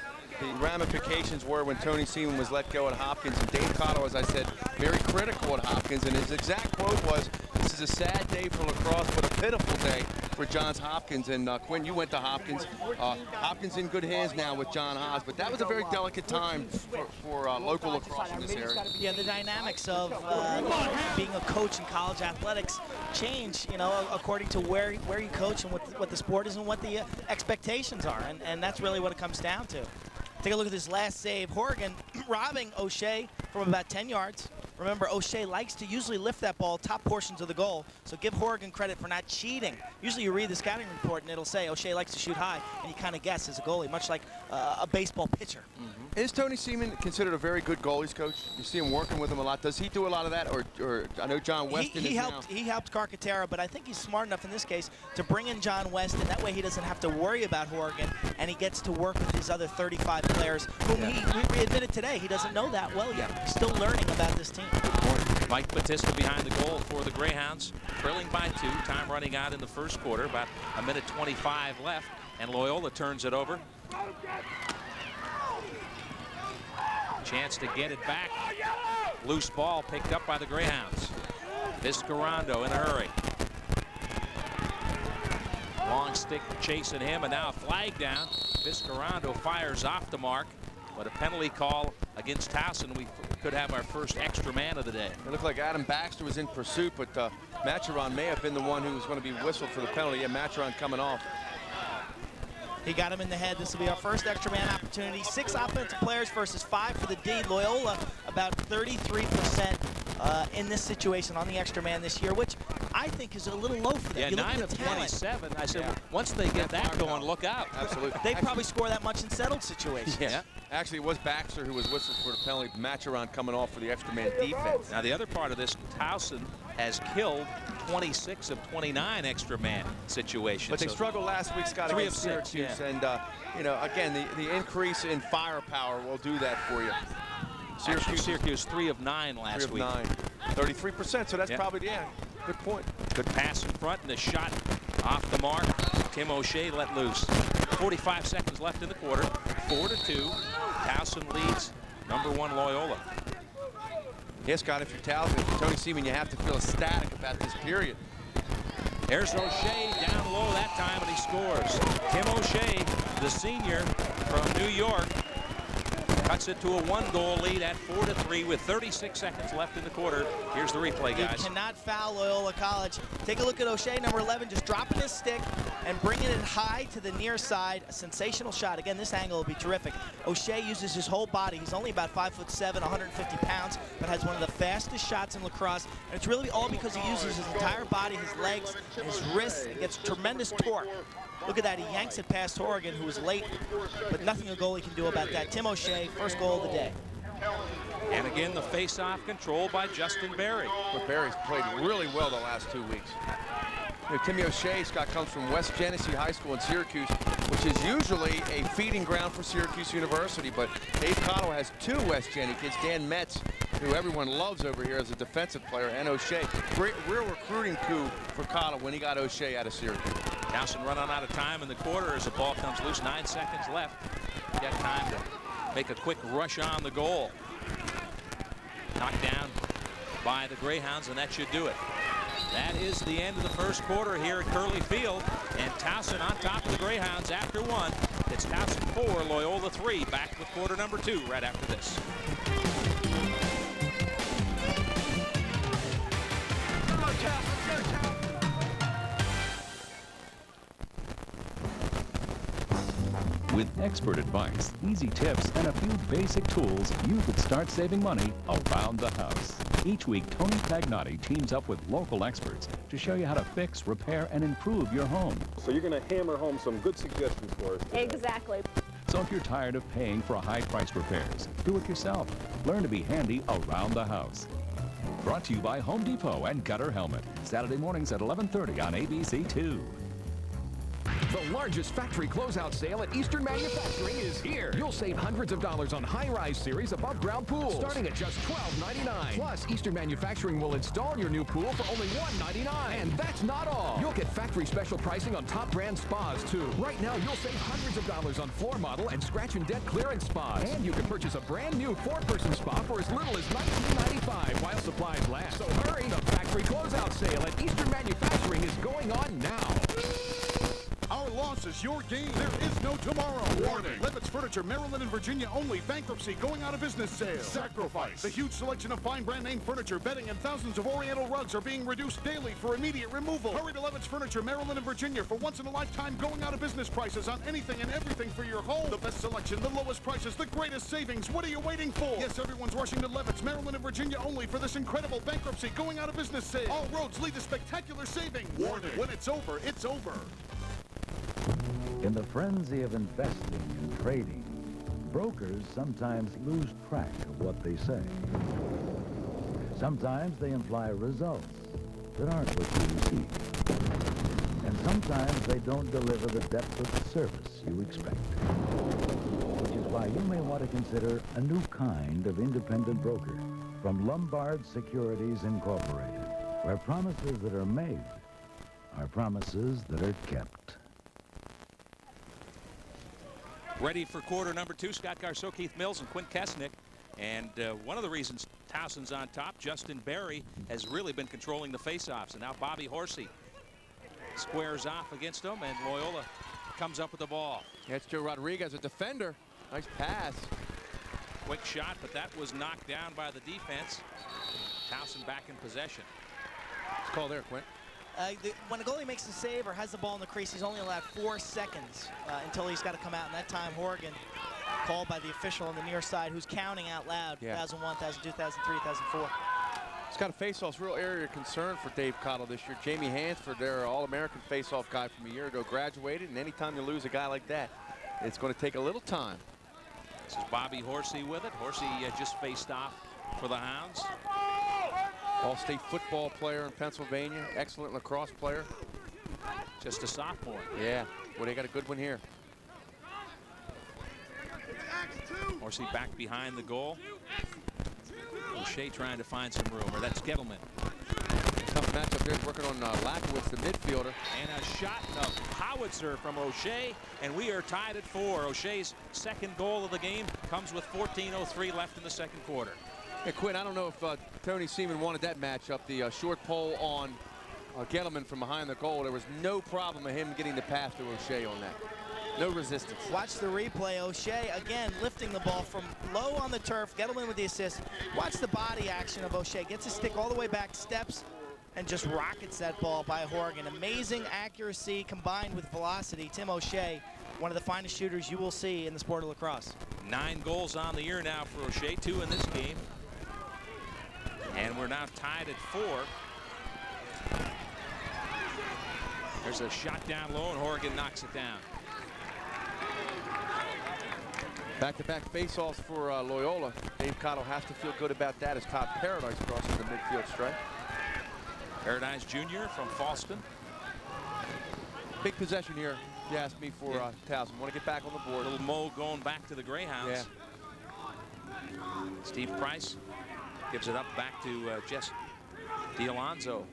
ramifications were when Tony Seaman was let go at Hopkins. And Dave Cottle, as I said, very critical at Hopkins. And his exact quote was, "This is a sad day for lacrosse, but a pitiful day for Johns Hopkins." And Quinn, you went to Hopkins. Hopkins in good hands now with John Haas, but that was a very delicate time for local lacrosse in this area. Yeah, the dynamics of being a coach in college athletics change, you know, according to where you coach and what the sport is and what the expectations are, and that's really what it comes down to. Take a look at this last save. Horgan robbing O'Shea from about 10 yards. Remember, O'Shea likes to usually lift that ball top portions of the goal, so give Horgan credit for not cheating. Usually you read the scouting report and it'll say O'Shea likes to shoot high, and you kind of guess as a goalie, much like a baseball pitcher. Is Tony Seaman considered a very good goalies coach? You see him working with him a lot. Does he do a lot of that, or I know John Weston he helped Carcaterra, but I think he's smart enough in this case to bring in John Weston. That way he doesn't have to worry about Horgan, and he gets to work with his other 35 players, whom he admitted today he doesn't know that well yet. He's still learning about this team. Mike Batista behind the goal for the Greyhounds, trailing by 2. Time running out in the first quarter, about 1:25 left, and Loyola turns it over. Chance to get it back. Loose ball picked up by the Greyhounds. Viscarando in a hurry. Long stick chasing him, and now a flag down. Viscarando fires off the mark, but a penalty call against Towson. We could have our first extra man of the day. It looked like Adam Baxter was in pursuit, but Maturon may have been the one who was going to be whistled for the penalty. Yeah, Maturon coming off. He got him in the head. This will be our first extra man opportunity. 6 offensive players versus 5 for the D. Loyola about 33% in this situation on the extra man this year, which I think is a little low for them. Yeah, 9 of 27. I said, once they get that going, look out. Absolutely. They probably score that much in settled situations. Yeah. Actually, it was Baxter who was whistled for the penalty. Maturon coming off for the extra man defense. Now, the other part of this, Towson has killed 26 of 29 extra man situations. But they struggled last week, Scott, 3 of against 6, Syracuse. yeah. And, you know, again, the increase in firepower will do that for you. Syracuse 3 of 9 last week. 3 of 9. 33%, so that's probably, good point. Good pass in front and a shot off the mark. Tim O'Shea let loose. 45 seconds left in the quarter. 4-2. Towson leads #1 Loyola. Yes, Scott, if you're Towson, if you're Tony Seaman, you have to feel ecstatic about this period. There's O'Shea down low that time, and he scores. Tim O'Shea, the senior from New York, cuts it to a 1-goal lead at 4-3 with 36 seconds left in the quarter. Here's the replay, guys. You cannot foul Loyola College. Take a look at O'Shea, number 11, just dropping his stick and bringing it high to the near side. A sensational shot. Again, this angle will be terrific. O'Shea uses his whole body. He's only about 5'7", 150 pounds, but has one of the fastest shots in lacrosse. And it's really all because he uses his entire body, his legs, his wrists. It gets tremendous torque. Look at that. He yanks it past Horgan, who was late, but nothing a goalie can do about that. Tim O'Shea, first goal of the day. And again, the face-off controlled by Justin Berry. But Berry's played really well the last 2 weeks. You know, Timmy O'Shea, Scott, comes from West Genesee High School in Syracuse, which is usually a feeding ground for Syracuse University. But Dave Cottle has 2 West Genesee kids, Dan Metz, who everyone loves over here as a defensive player, and O'Shea. Great real recruiting coup for Cottle when he got O'Shea out of Syracuse. Towson running out of time in the quarter as the ball comes loose. 9 seconds left. Got time to make a quick rush on the goal. Knocked down by the Greyhounds, and that should do it. That is the end of the first quarter here at Curley Field, and Towson on top of the Greyhounds after 1. It's Towson 4, Loyola 3. Back with quarter number 2 right after this. With expert advice, easy tips, and a few basic tools, you could start saving money around the house. Each week, Tony Pagnotti teams up with local experts to show you how to fix, repair, and improve your home. So you're going to hammer home some good suggestions for us today. Exactly. So if you're tired of paying for high-priced repairs, do it yourself. Learn to be handy around the house. Brought to you by Home Depot and Gutter Helmet. Saturday mornings at 11:30 on ABC2. The largest factory closeout sale at Eastern Manufacturing is here. You'll save hundreds of dollars on high-rise series above-ground pools, starting at just $12.99. Plus, Eastern Manufacturing will install your new pool for only $1.99. And that's not all. You'll get factory special pricing on top brand spas, too. Right now, you'll save hundreds of dollars on floor model and scratch and dent clearance spas. And you can purchase a brand new 4-person spa for as little as $19.95 while supplies last. So hurry, the factory closeout sale at Eastern Manufacturing is going on now. Our loss is your gain. There is no tomorrow. Warning. Levitt's Furniture, Maryland and Virginia only. Bankruptcy, going out of business sale. Sacrifice. The huge selection of fine brand name furniture, bedding, and thousands of Oriental rugs are being reduced daily for immediate removal. Hurry to Levitt's Furniture, Maryland and Virginia for once in a lifetime going out of business prices on anything and everything for your home. The best selection, the lowest prices, the greatest savings. What are you waiting for? Yes, everyone's rushing to Levitt's, Maryland and Virginia only for this incredible bankruptcy, going out of business sale. All roads lead to spectacular savings. Warning. When it's over, it's over. In the frenzy of investing and trading, brokers sometimes lose track of what they say. Sometimes they imply results that aren't what you receive. And sometimes they don't deliver the depth of service you expect. Which is why you may want to consider a new kind of independent broker from Lombard Securities Incorporated, where promises that are made are promises that are kept. Ready for quarter number 2, Scott Garceau, Keith Mills, and Quint Kesnick. And one of the reasons Towson's on top, Justin Berry, has really been controlling the faceoffs. And now Bobby Horsey squares off against him, and Loyola comes up with the ball. That's Joe Rodriguez, a defender. Nice pass. Quick shot, but that was knocked down by the defense. Towson back in possession. It's called there, Quint. When a goalie makes a save or has the ball in the crease, he's only allowed 4 seconds until he's got to come out. And that time, Horgan, called by the official on the near side, who's counting out loud, 2001, 2002, 2003, 2004. It's got a face-off's real area of concern for Dave Cottle this year. Jamie Hansford, their All-American face-off guy from a year ago, graduated, and anytime you lose a guy like that, it's going to take a little time. This is Bobby Horsey with it. Horsey just faced off for the Hounds. All-state football player in Pennsylvania, excellent lacrosse player. Just a sophomore. Yeah, well, they got a good one here. Horsey back behind the goal. O'Shea trying to find some room, or that's Gettleman. Tough matchup there, working on Lakowitz, the midfielder. And a shot, a howitzer from O'Shea, and we are tied at 4. O'Shea's second goal of the game comes with 14:03 left in the second quarter. Hey, Quinn, I don't know if Tony Seaman wanted that matchup. The short pole on Gettleman from behind the goal. There was no problem of him getting the pass to O'Shea on that. No resistance. Watch the replay. O'Shea, again, lifting the ball from low on the turf. Gettleman with the assist. Watch the body action of O'Shea. Gets his stick all the way back, steps, and just rockets that ball by Horgan. Amazing accuracy combined with velocity. Tim O'Shea, one of the finest shooters you will see in the sport of lacrosse. 9 goals on the year now for O'Shea, 2 in this game. And we're now tied at 4. There's a shot down low, and Horgan knocks it down. Back-to-back face-offs for Loyola. Dave Cottle has to feel good about that as Todd Paradise crosses the midfield strike. Paradise Jr. from Falston. Big possession here, if you ask me, for Towson. Want to get back on the board. Little Mo going back to the Greyhounds. Yeah. Steve Price gives it up back to Jess D'Alonzo.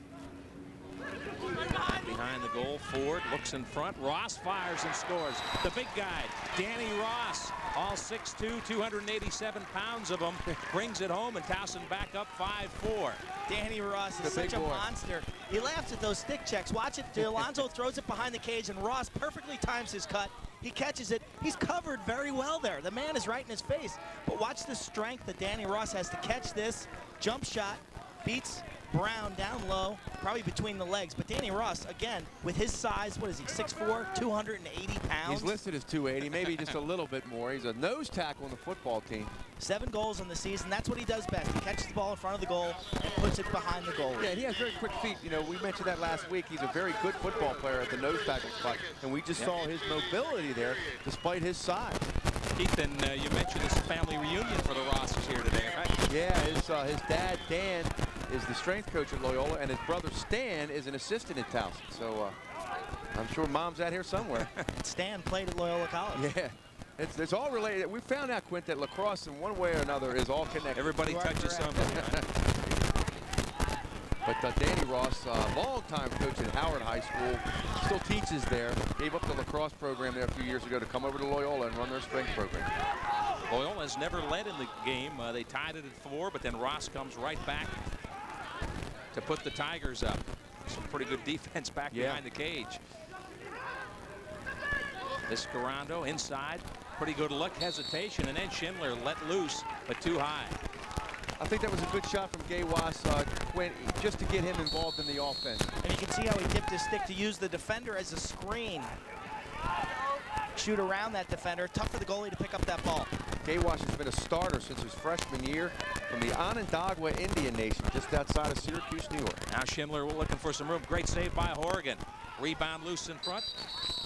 Behind the goal, Ford looks in front. Ross fires and scores. The big guy, Danny Ross, all 6'2", 287 pounds of him, brings it home, and Towson back up 5-4. Danny Ross is such a monster. He laughs at those stick checks. Watch it. D'Alonzo throws it behind the cage, and Ross perfectly times his cut. He catches it. He's covered very well there. The man is right in his face. But watch the strength that Danny Ross has to catch this. Jump shot. Beats Brown down low, probably between the legs. But Danny Ross, again, with his size, what is he, 6'4", 280 pounds? He's listed as 280, maybe just a little bit more. He's a nose tackle on the football team. 7 goals in the season. That's what he does best. He catches the ball in front of the goal and puts it behind the goal. Yeah, he has very quick feet. You know, we mentioned that last week. He's a very good football player at the nose tackle spot. And we just saw his mobility there despite his size. Keith, and you mentioned this family reunion for the Rosses here today, right? Yeah, his dad, Dan, is the strength coach at Loyola, and his brother, Stan, is an assistant at Towson. So I'm sure Mom's out here somewhere. Stan played at Loyola College. Yeah. It's all related. We found out, Quint, that lacrosse in one way or another is all connected. Everybody touches something. But Danny Ross, longtime coach at Howard High School, still teaches there. Gave up the lacrosse program there a few years ago to come over to Loyola and run their strength program. Loyola has never led in the game. They tied it at 4, but then Ross comes right back to put the Tigers up. Some pretty good defense back behind the cage. Escarando inside. Pretty good look, hesitation, and then Schindler let loose, but too high. I think that was a good shot from Gaywas, Quint, just to get him involved in the offense. And you can see how he dipped his stick to use the defender as a screen. Shoot around that defender. Tough for the goalie to pick up that ball. Gaywas has been a starter since his freshman year from the Onondaga Indian Nation, just outside of Syracuse, New York. Now Schindler looking for some room. Great save by Horgan. Rebound loose in front.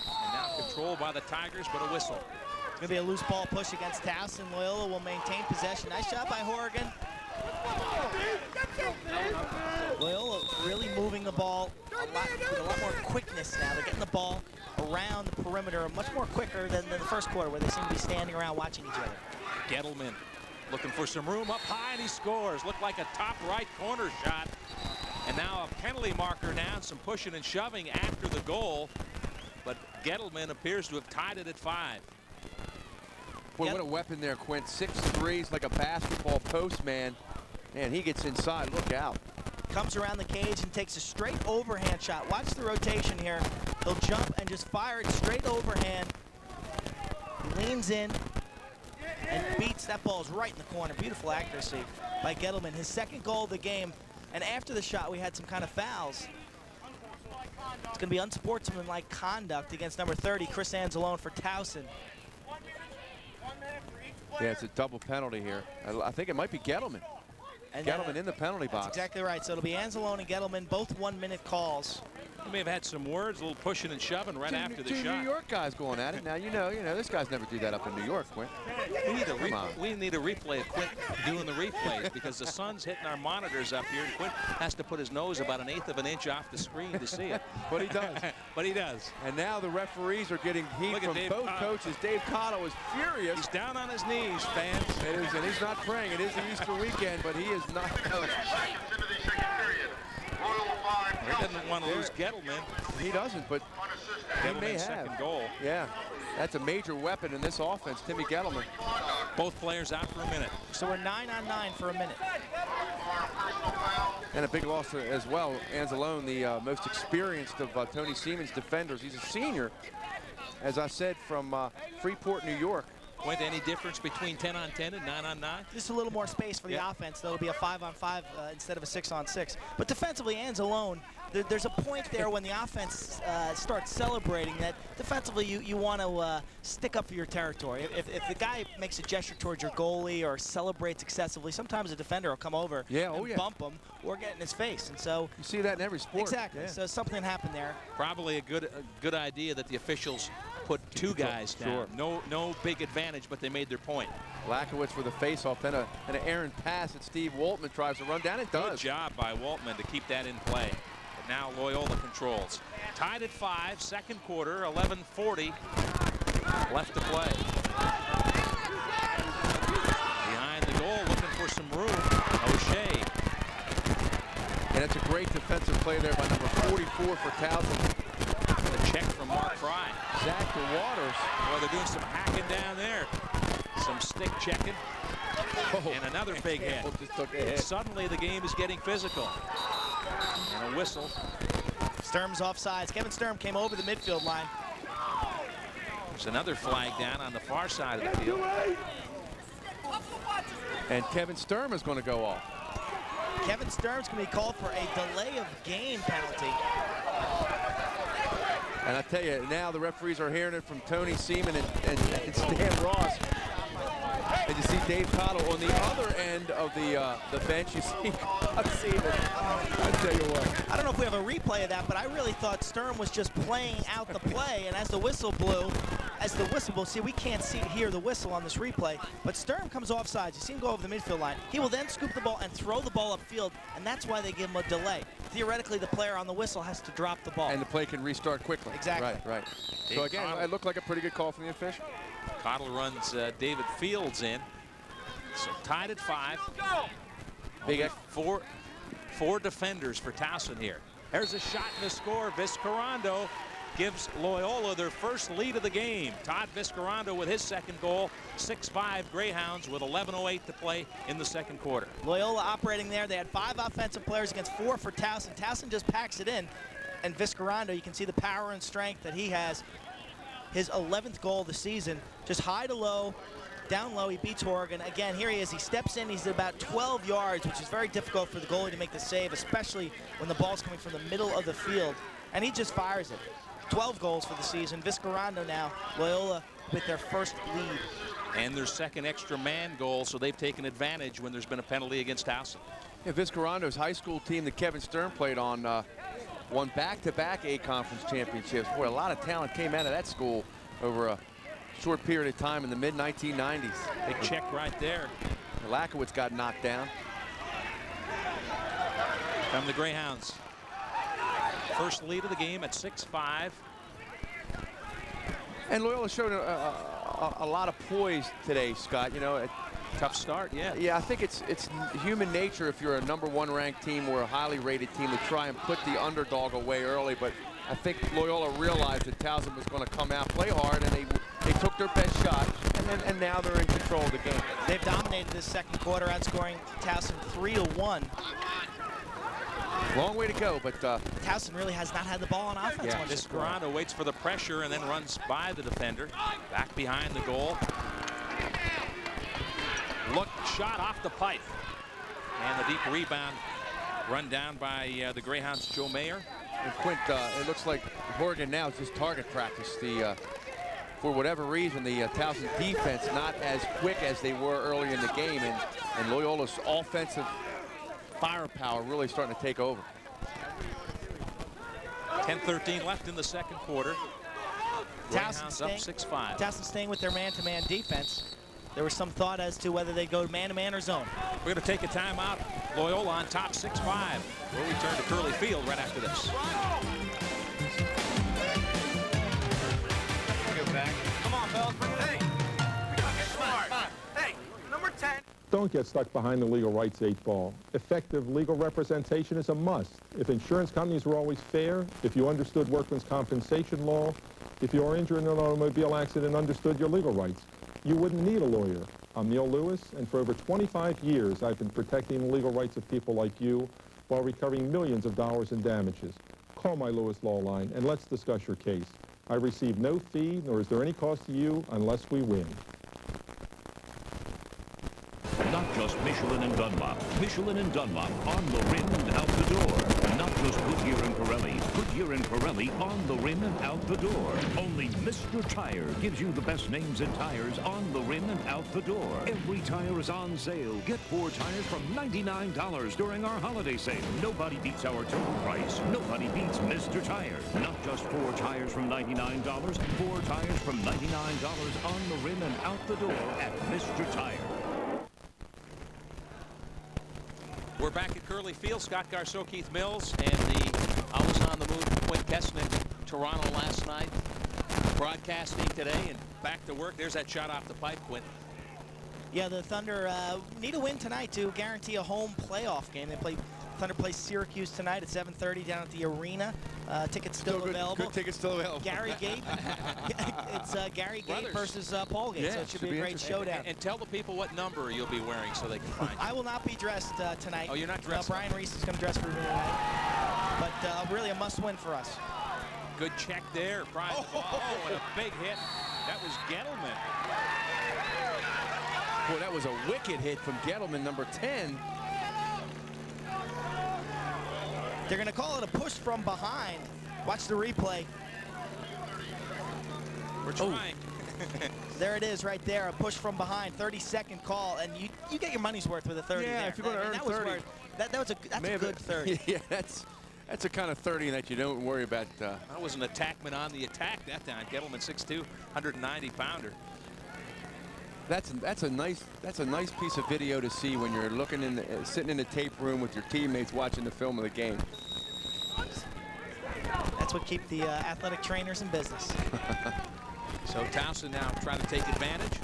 And now controlled by the Tigers, but a whistle. It's going to be a loose ball push against Towson. Loyola will maintain possession. Nice shot by Horgan. Loyola really moving the ball with a lot more quickness now. They're getting the ball around the perimeter much more quicker than the first quarter, where they seem to be standing around watching each other. Gettleman looking for some room up high, and he scores. Looked like a top right corner shot. And now a penalty marker down, some pushing and shoving after the goal. But Gettleman appears to have tied it at 5. Boy, what a weapon there, Quint. 6'3", he's like a basketball post man. Man, he gets inside. Look out. Comes around the cage and takes a straight overhand shot. Watch the rotation here. They'll jump and just fire it straight overhand. Leans in and beats. That ball's right in the corner. Beautiful accuracy by Gettleman. His second goal of the game. And after the shot, we had some kind of fouls. It's going to be unsportsmanlike conduct against number 30, Chris Anzalone for Towson. Yeah, it's a double penalty here. I think it might be Gettleman. And Gettleman in the penalty box. That's exactly right. So it'll be Anzalone and Gettleman, both 1-minute calls. We may have had some words, a little pushing and shoving right after the two shot. New York guys going at it. Now, you know, this guy's never do that up in New York, Quint. We need a replay of Quint doing the replays, because the sun's hitting our monitors up here, and Quint has to put his nose about 1/8 of an inch off the screen to see it. But he does. But he does. And now the referees are getting heat from both coaches. Dave Cotto is furious. He's down on his knees, fans. It is, and he's not praying. It is the Easter weekend, but he is not. He doesn't want to lose Gettleman. He doesn't, but he may have. Second goal. Yeah, that's a major weapon in this offense, Timmy Gettleman. Both players out for a minute. So we're 9-on-9 for a minute. And a big loss as well. Anzalone, the most experienced of Tony Seaman's defenders. He's a senior, as I said, from Freeport, New York. Went any difference between 10-on-10 and 9-on-9? Just a little more space for the offense. That'll be a 5-on-5 instead of a 6-on-6. But defensively, Anzalone, there's a point there when the offense starts celebrating that defensively you want to stick up for your territory. If the guy makes a gesture towards your goalie or celebrates excessively, sometimes a defender will come over and bump him or get in his face. And so you see that in every sport. Exactly. Yeah. So something happened there. Probably a good idea that the officials put 2 guys down. No big advantage, but they made their point. Lakowitz for the face-off, then an errant pass that Steve Waltman tries to run down. It does. Good job by Waltman to keep that in play. But now Loyola controls. Tied at 5, second quarter, 11:40 left to play. Behind the goal, looking for some room. O'Shea. And that's a great defensive play there by number 44 for Towson. The check from Mark Fry. Zach Waters. Boy, they're doing some hacking down there. Some stick checking. And another big hit. Just took a hit. Suddenly the game is getting physical. And a whistle. Sturm's offsides. Kevin Sturm came over the midfield line. There's another flag down on the far side of the field. And Kevin Sturm is going to go off. Kevin Sturm's going to be called for a delay of game penalty. And I tell you, now the referees are hearing it from Tony Seaman and Stan Ross. And you see Dave Cottle on the other end of the bench. You see Seaman. I tell you what. I don't know if we have a replay of that, but I really thought Sturm was just playing out the play. And as the whistle blew, see, we can't hear the whistle on this replay, but Sturm comes offsides. You see him go over the midfield line. He will then scoop the ball and throw the ball upfield, and that's why they give him a delay. Theoretically, the player on the whistle has to drop the ball. And the play can restart quickly. Exactly. Right. So again, it looked like a pretty good call from the official. Cottle runs David Fields in. So tied at 5. Big four defenders for Towson here. There's a shot and a score. Viscarando gives Loyola their first lead of the game. Todd Viscarando with his second goal. 6-5 Greyhounds with 11:08 to play in the second quarter. Loyola operating there. They had 5 offensive players against 4 for Towson. Towson just packs it in. And Viscarando, you can see the power and strength that he has. His 11th goal of the season. Just high to low, down low, he beats Horgan. Again, here he is. He steps in. He's at about 12 yards, which is very difficult for the goalie to make the save, especially when the ball's coming from the middle of the field. And he just fires it. 12 goals for the season. Viscarando now, Loyola with their first lead. And their second extra man goal, so they've taken advantage when there's been a penalty against Towson. Yeah, Viscarando's high school team that Kevin Sturm played on won back-to-back A-Conference championships. Boy, a lot of talent came out of that school over a short period of time in the mid-1990s. Big check right there. Lakowitz got knocked down. From the Greyhounds. First lead of the game at 6-5. And Loyola showed a lot of poise today, Scott. You know, tough start, yeah. Yeah, I think it's human nature if you're a #1 ranked team or a highly rated team to try and put the underdog away early. But I think Loyola realized that Towson was going to come out, play hard, and they took their best shot, and now they're in control of the game. They've dominated this second quarter, outscoring Towson 3-1. Long way to go, but Towson really has not had the ball on offense. Yeah, Viscarando waits for the pressure and then runs by the defender. Back behind the goal. Look, shot off the pipe. And the deep rebound run down by the Greyhounds' Joe Mayer. And Quint, it looks like Horgan now is just target practice. For whatever reason, the Towson defense not as quick as they were early in the game, and Loyola's offensive firepower really starting to take over. 10:13 left in the second quarter. Greyhounds up 6-5. Towson staying with their man-to-man defense. There was some thought as to whether they go man-to-man or zone. We're going to take a timeout. Loyola on top 6-5. We'll return to Curly Field right after this. Come on, fellas, bring it in. Hey, come on. Hey, number 10. Don't get stuck behind the legal rights 8 ball. Effective legal representation is a must. If insurance companies were always fair, if you understood workman's compensation law, if you are injured in an automobile accident and understood your legal rights, you wouldn't need a lawyer. I'm Neil Lewis, and for over 25 years, I've been protecting the legal rights of people like you while recovering millions of dollars in damages. Call my Lewis Law Line, and let's discuss your case. I receive no fee, nor is there any cost to you unless we win. Not just Michelin and Dunlop. Michelin and Dunlop on the rim and out the door. Not just Goodyear and Pirelli. Goodyear and Pirelli on the rim and out the door. Only Mr. Tire gives you the best names in tires on the rim and out the door. Every tire is on sale. Get 4 tires from $99 during our holiday sale. Nobody beats our total price. Nobody beats Mr. Tire. Not just 4 tires from $99. 4 tires from $99 on the rim and out the door at Mr. Tire. We're back at Curly Field. Scott Garceau, Keith Mills, and the always on the move Quint Kessnick. Toronto last night, broadcasting today, and back to work. There's that shot off the pipe, Quint. Yeah, the Thunder need a win tonight to guarantee a home playoff game. Thunder plays Syracuse tonight at 7:30 down at the arena. Tickets still available. Good tickets still available. Gary Gape. It's Gary Gape versus Paul Gape, so it should be a great showdown. And tell the people what number you'll be wearing so they can find you. I will not be dressed tonight. Oh, you're not dressed? No, Brian Reese is going to dress for me tonight. But really a must-win for us. Good check there. Brian. Oh, and a big hit. That was Gettleman. Boy, that was a wicked hit from Gettleman, number 10. They're going to call it a push from behind. Watch the replay. We're trying. There it is right there, a push from behind, 30-second call, and you get your money's worth with a 30 yeah, there. If you're going to earn that 30. That's a good 30. Yeah, that's a kind of 30 that you don't worry about. That was an attackman on the attack that time. Gettleman 6'2", 190-pounder. That's a nice piece of video to see when you're sitting in the tape room with your teammates watching the film of the game. That's what keeps the athletic trainers in business. So Towson now trying to take advantage.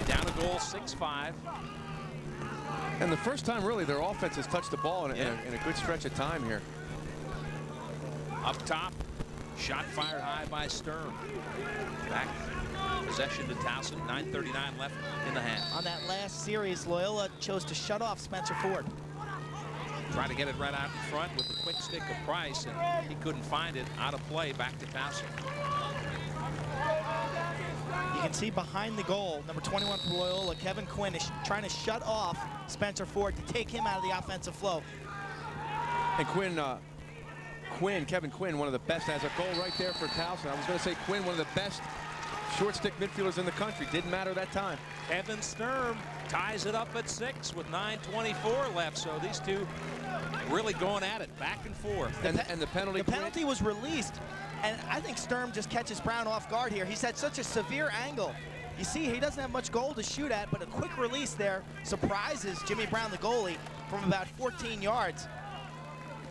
Down a goal, 6-5. And the first time really their offense has touched the ball in a good stretch of time here. Up top, shot fired high by Sturm. Back possession to Towson, 9:39 left in the half. On that last series, Loyola chose to shut off Spencer Ford. Trying to get it right out in front with the quick stick of Price, and he couldn't find it. Out of play, back to Towson. You can see behind the goal, number 21 for Loyola, Kevin Quinn is trying to shut off Spencer Ford to take him out of the offensive flow. And Kevin Quinn, one of the best, has a goal right there for Towson. I was going to say Quinn, one of the best short stick midfielders in the country. Didn't matter that time. Evan Sturm ties it up at 6 with 9:24 left. So these two really going at it, back and forth. And the penalty. The penalty was released, and I think Sturm just catches Brown off guard here. He's at such a severe angle. You see, he doesn't have much goal to shoot at, but a quick release there surprises Jimmy Brown, the goalie, from about 14 yards.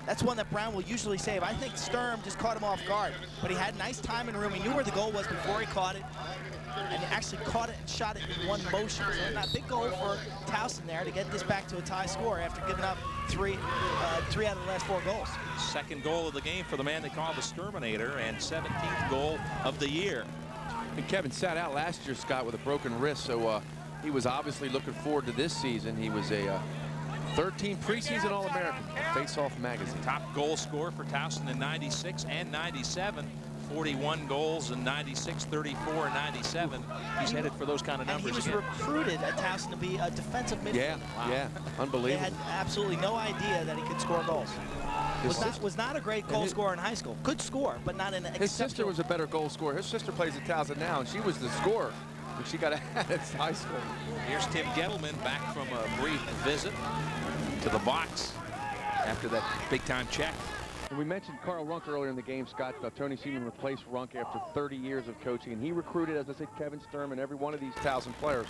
That's one that Brown will usually save. I think Sturm just caught him off guard, but he had nice time and room. He knew where the goal was before he caught it, and he actually caught it and shot it in one motion. So a big goal for Towson there to get this back to a tie score after giving up three out of the last 4 goals. Second goal of the game for the man they call the Sturminator, and 17th goal of the year. And Kevin sat out last year, Scott, with a broken wrist, so he was obviously looking forward to this season. He was a 13 preseason All-American, Face-Off Magazine. Top goal scorer for Towson in 96 and 97. 41 goals in 96, 34, and 97. He's headed for those kind of numbers. And he was recruited at Towson to be a defensive midfielder. Yeah, yeah, unbelievable. They had absolutely no idea that he could score goals. Was not a great goal scorer in high school. Could score, but not in an His sister was a better goal scorer. His sister plays at Towson now, and she was the scorer when she got out at high school. Here's Tim Gettleman back from a brief visit to the box after that big-time check. And we mentioned Carl Runk earlier in the game, Scott. Tony Seaman replaced Runk after 30 years of coaching, and he recruited, as I said, Kevin Sturm and every one of these Towson players.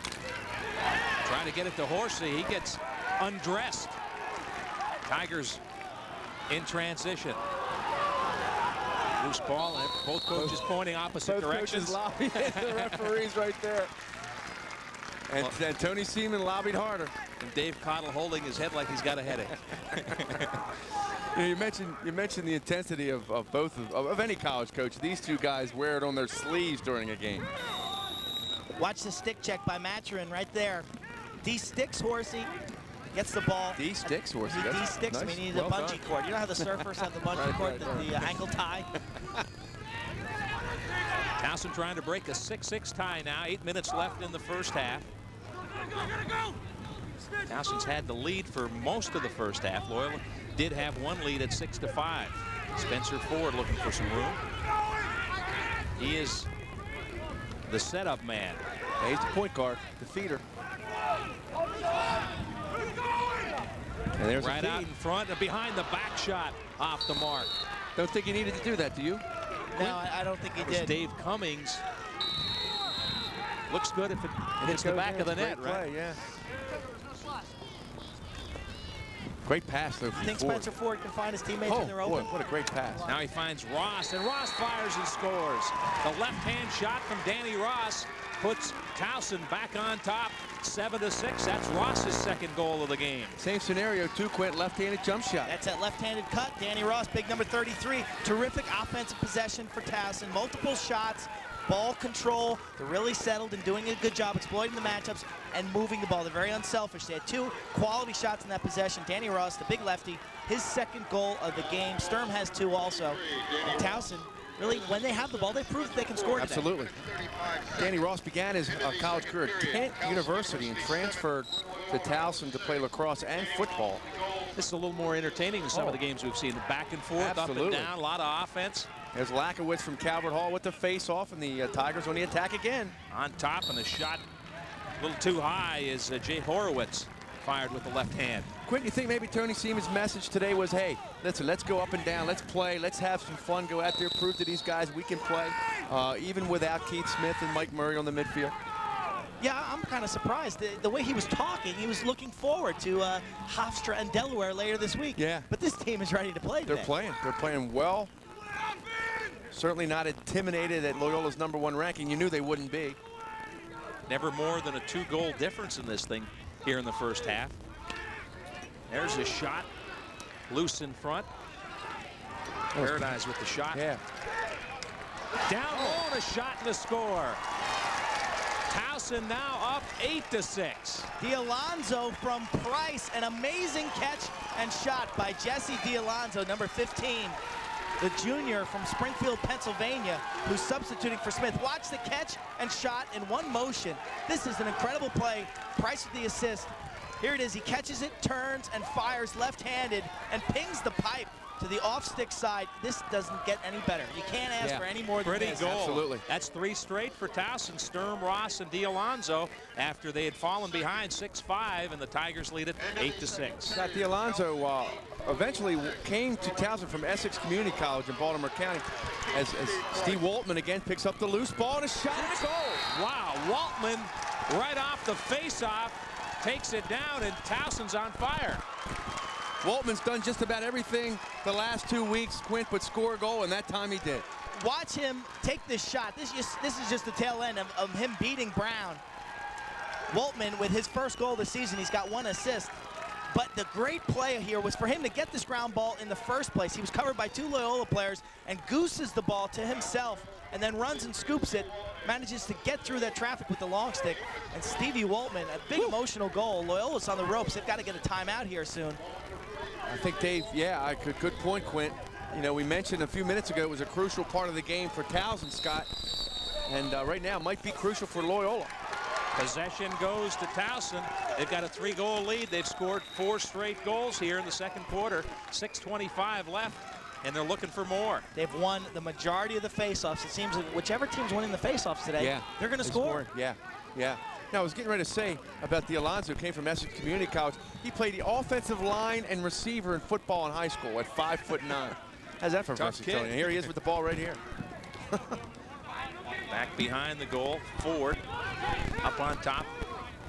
Trying to get it to Horsey. He gets undressed. Tigers in transition. Loose ball, and both coaches pointing opposite directions. Both coaches lobbied the referees right there. And Tony Seaman lobbied harder. And Dave Cottle holding his head like he's got a headache. You mentioned the intensity of any college coach. These two guys wear it on their sleeves during a game. Watch the stick check by Maturin right there. D-sticks Horsey. Gets the ball. D-sticks Horsey. D-sticks. Nice. I mean, he needed a bungee cord. You know how the surfers have the bungee cord, the ankle tie? Towson trying to break a 6-6 tie now. 8 minutes left in the first half. Towson's had the lead for most of the first half. Loyola did have one lead at 6-5. Spencer Ford looking for some room. He is the setup man. Yeah, he's the point guard, the feeder. And there's right out in front and behind the back shot off the mark. Don't think he needed to do that, do you? No, I don't think he did. Dave Cummings. Looks good if it hits the back of the net, right? Yeah. Great pass, though. I think Spencer Ford can find his teammates when they're open. Boy, what a great pass. Now he finds Ross, and Ross fires and scores. The left-hand shot from Danny Ross puts Towson back on top, 7-6. That's Ross's second goal of the game. Same scenario, too, Quint. Left-handed jump shot. That's that left-handed cut. Danny Ross, big number 33. Terrific offensive possession for Towson. Multiple shots, ball control. They're really settled and doing a good job exploiting the matchups and moving the ball. They're very unselfish. They had 2 quality shots in that possession. Danny Ross, the big lefty, his second goal of the game. Sturm has 2 also. And Towson, really, when they have the ball, they prove that they can score today. Absolutely. Danny Ross began his college career at Kent University and transferred to Towson to play lacrosse and football. This is a little more entertaining than some of the games we've seen. Back and forth, up and down, a lot of offense. There's Lakowitz from Calvert Hall with the face-off, and the Tigers on the attack again. On top, and the shot a little too high is Jay Horowitz fired with the left hand. Quint, you think maybe Tony Seaman's message today was, hey, listen, let's go up and down, let's play, let's have some fun, go out there, prove to these guys we can play, even without Keith Smith and Mike Murray on the midfield? Yeah, I'm kind of surprised. The way he was talking, he was looking forward to Hofstra and Delaware later this week. Yeah. But this team is ready to play today. They're playing well. Certainly not intimidated at Loyola's #1 ranking. You knew they wouldn't be. Never more than a 2-goal difference in this thing here in the first half. There's a shot, loose in front. Paradise with the shot. Yeah. Down low and a shot and a score. Towson now up 8-6. D'Alonzo from Price, an amazing catch and shot by Jesse D'Alonzo, number 15. The junior from Springfield, Pennsylvania, who's substituting for Smith. Watch the catch and shot in one motion. This is an incredible play. Price with the assist. Here it is. He catches it, turns, and fires left-handed and pings the pipe to the off-stick side. This doesn't get any better. You can't ask for any more than Pretty this. goal. Absolutely. That's 3 straight for Towson, Sturm, Ross, and D'Alonzo after they had fallen behind 6-5, and the Tigers lead it 8-6. That D'Alonzo eventually came to Towson from Essex Community College in Baltimore County as Steve Waltman again picks up the loose ball and a shot and a goal. Wow, Waltman right off the face-off takes it down, and Towson's on fire. Waltman's done just about everything the last 2 weeks, Quint, but score a goal, and that time he did. Watch him take this shot. This is just the tail end of him beating Brown. Waltman, with his first goal this season, he's got 1 assist. But the great play here was for him to get this ground ball in the first place. He was covered by 2 Loyola players and gooses the ball to himself and then runs and scoops it, manages to get through that traffic with the long stick. And Stevie Waltman, a big emotional goal. Loyola's on the ropes. They've got to get a timeout here soon. I think Dave, yeah, good point, Quint. You know, we mentioned a few minutes ago it was a crucial part of the game for Towson, Scott. And right now might be crucial for Loyola. Possession goes to Towson. They've got a 3-goal lead. They've scored 4 straight goals here in the second quarter. 6:25 left, and they're looking for more. They've won the majority of the faceoffs. It seems that whichever team's winning the faceoffs today, they're going to score. Yeah. Now, I was getting ready to say about D'Alonzo, who came from Essex Community College. He played the offensive line and receiver in football in high school at 5'9". How's that for versatility? And here he is with the ball right here. Back behind the goal, Ford. Up on top,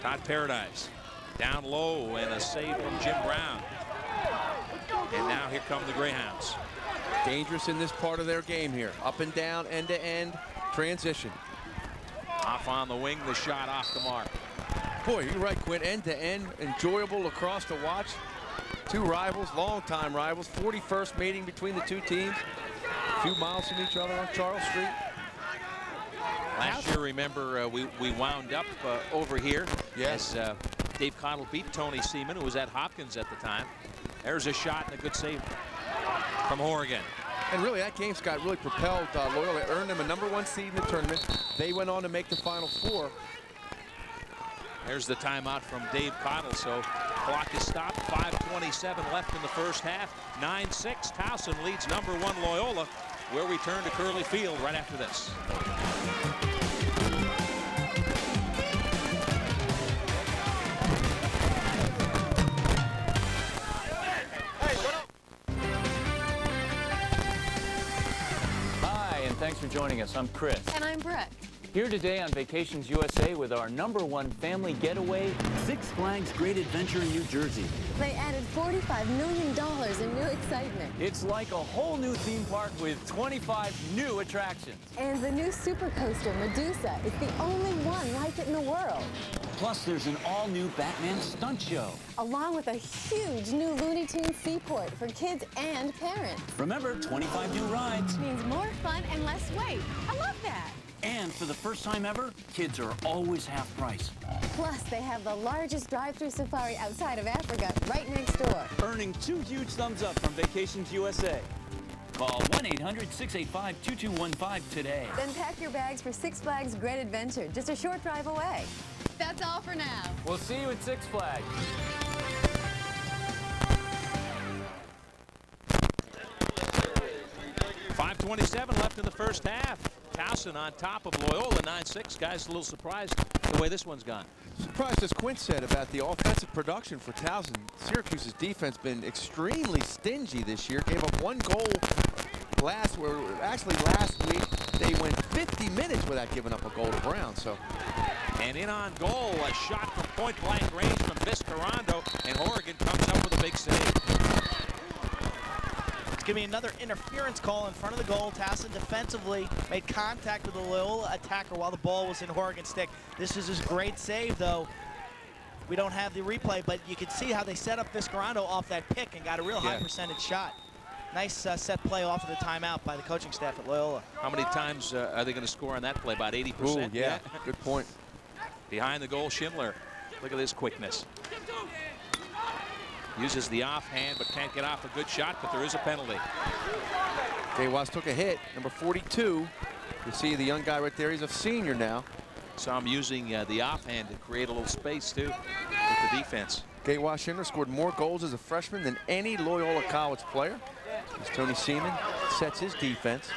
Todd Paradise. Down low, and a save from Jim Brown. And now here come the Greyhounds. Dangerous in this part of their game here. Up and down, end-to-end, transition. Off on the wing, the shot off the mark. Boy, you're right, Quint. End-to-end, enjoyable lacrosse to watch. 2 rivals, long-time rivals. 41st meeting between the 2 teams. A few miles from each other on Charles Street. Last year, remember, we wound up over here as Dave Cottle beat Tony Seaman, who was at Hopkins at the time. There's a shot and a good save from Oregon. And really, that game, Scott, really propelled Loyola. It earned them a #1 seed in the tournament. They went on to make the Final Four. There's the timeout from Dave Cottle, so clock is stopped. 5:27 left in the first half. 9-6, Towson leads #1 Loyola. We'll return to Curley Field right after this. Thanks for joining us. I'm Chris. And I'm Brett. Here today on Vacations USA with our #1 family getaway, Six Flags Great Adventure in New Jersey. They added $45 million in new excitement. It's like a whole new theme park with 25 new attractions. And the new super coaster, Medusa, is the only one like it in the world. Plus, there's an all-new Batman stunt show. Along with a huge new Looney Tunes seaport for kids and parents. Remember, 25 new rides. Means more fun and less wait. I love that. And for the first time ever, kids are always half price. Plus, they have the largest drive-through safari outside of Africa right next door. Earning 2 huge thumbs up from Vacations USA. Call 1-800-685-2215 today. Then pack your bags for Six Flags Great Adventure, just a short drive away. That's all for now. We'll see you at Six Flags. 5:27 left in the first half. Towson on top of Loyola, 9-6. Guys, a little surprised the way this one's gone. Surprised, as Quint said, about the offensive production for Towson. Syracuse's defense been extremely stingy this year. Gave up 1 goal last week. They went 50 minutes without giving up a goal to Brown. So, and in on goal, a shot from point-blank range from Vizcarrondo, and Horrigan comes up with a big save. It's going to be another interference call in front of the goal. Towson defensively made contact with the Loyola attacker while the ball was in Horrigan's stick. This is his great save, though. We don't have the replay, but you can see how they set up Vizcarrondo off that pick and got a real high percentage shot. Nice set play off of the timeout by the coaching staff at Loyola. How many times are they going to score on that play? About 80%? Ooh, yeah, good point. Behind the goal, Schindler. Look at this quickness. Uses the offhand, but can't get off a good shot, but there is a penalty. Gawas took a hit, number 42. You see the young guy right there. He's a senior now. Saw him using the offhand to create a little space, too, with the defense. Gawas Schindler scored more goals as a freshman than any Loyola College player. As Tony Seaman sets his defense.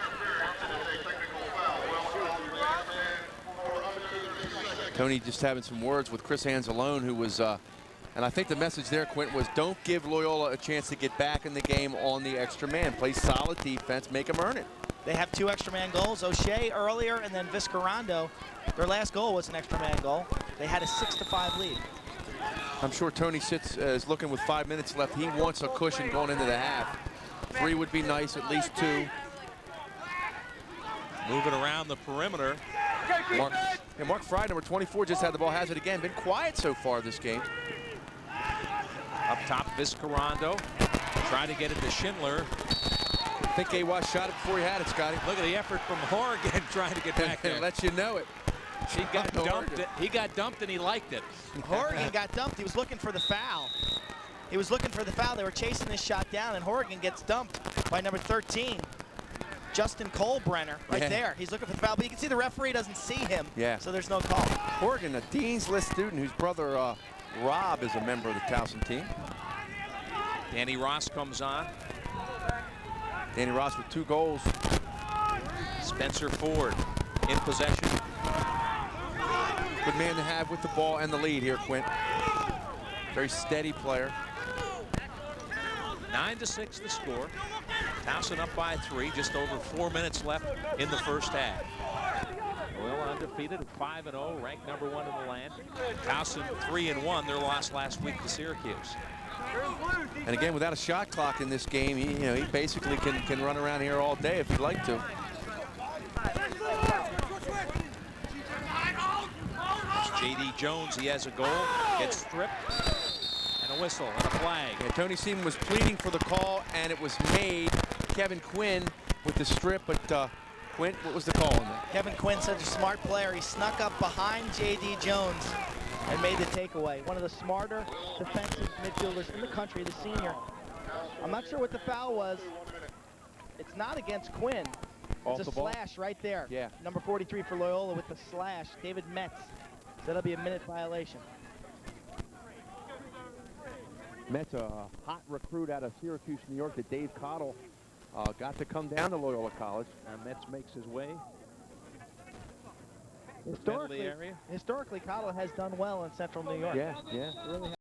Tony just having some words with Chris Anzalone, who was, and I think the message there, Quint, was don't give Loyola a chance to get back in the game on the extra man. Play solid defense, make them earn it. They have 2 extra man goals. O'Shea earlier, and then Vizcarrondo. Their last goal was an extra man goal. They had a 6-5 lead. I'm sure Tony is looking with 5 minutes left. He wants a cushion going into the half. 3 would be nice, at least 2. Moving around the perimeter. Mark Fry, number 24, just had the ball. Has it again. Been quiet so far this game. Up top, Vizcarrondo. Trying to get it to Schindler. I think Gawas shot it before he had it, Scotty. Look at the effort from Horrigan trying to get back there. Let you know it. He got dumped. He got dumped and he liked it. Horrigan got dumped. He was looking for the foul. He was looking for the foul. They were chasing this shot down, and Horrigan gets dumped by number 13, Justin Colebrenner, right there. He's looking for the foul, but you can see the referee doesn't see him. Yeah. So there's no call. Horrigan, a Dean's List student whose brother Rob is a member of the Towson team. Danny Ross comes on. Danny Ross with 2 goals. Spencer Ford in possession. Good man to have with the ball and the lead here, Quint. Very steady player. 9-6 the score. Towson up by 3. Just over 4 minutes left in the first half. Loyola undefeated at 5-0, ranked number 1 in the land. Towson 3-1. Their loss last week to Syracuse. And again, without a shot clock in this game, he basically can run around here all day if he'd like to. J.D. Jones, he has a goal, gets stripped, and a whistle and a flag. Yeah, Tony Seaman was pleading for the call, and it was made. Kevin Quinn with the strip, but Quinn, what was the call on that? Kevin Quinn, such a smart player. He snuck up behind J.D. Jones and made the takeaway. One of the smarter defensive midfielders in the country, the senior. I'm not sure what the foul was. It's not against Quinn. It's a slash right there. Yeah. Number 43 for Loyola with the slash, David Metz. So that'll be a minute violation. Metz, a hot recruit out of Syracuse, New York, that Dave Cottle got to come down to Loyola College. And Metz makes his way. Historically, Cottle has done well in Central New York. Yeah, yeah. Really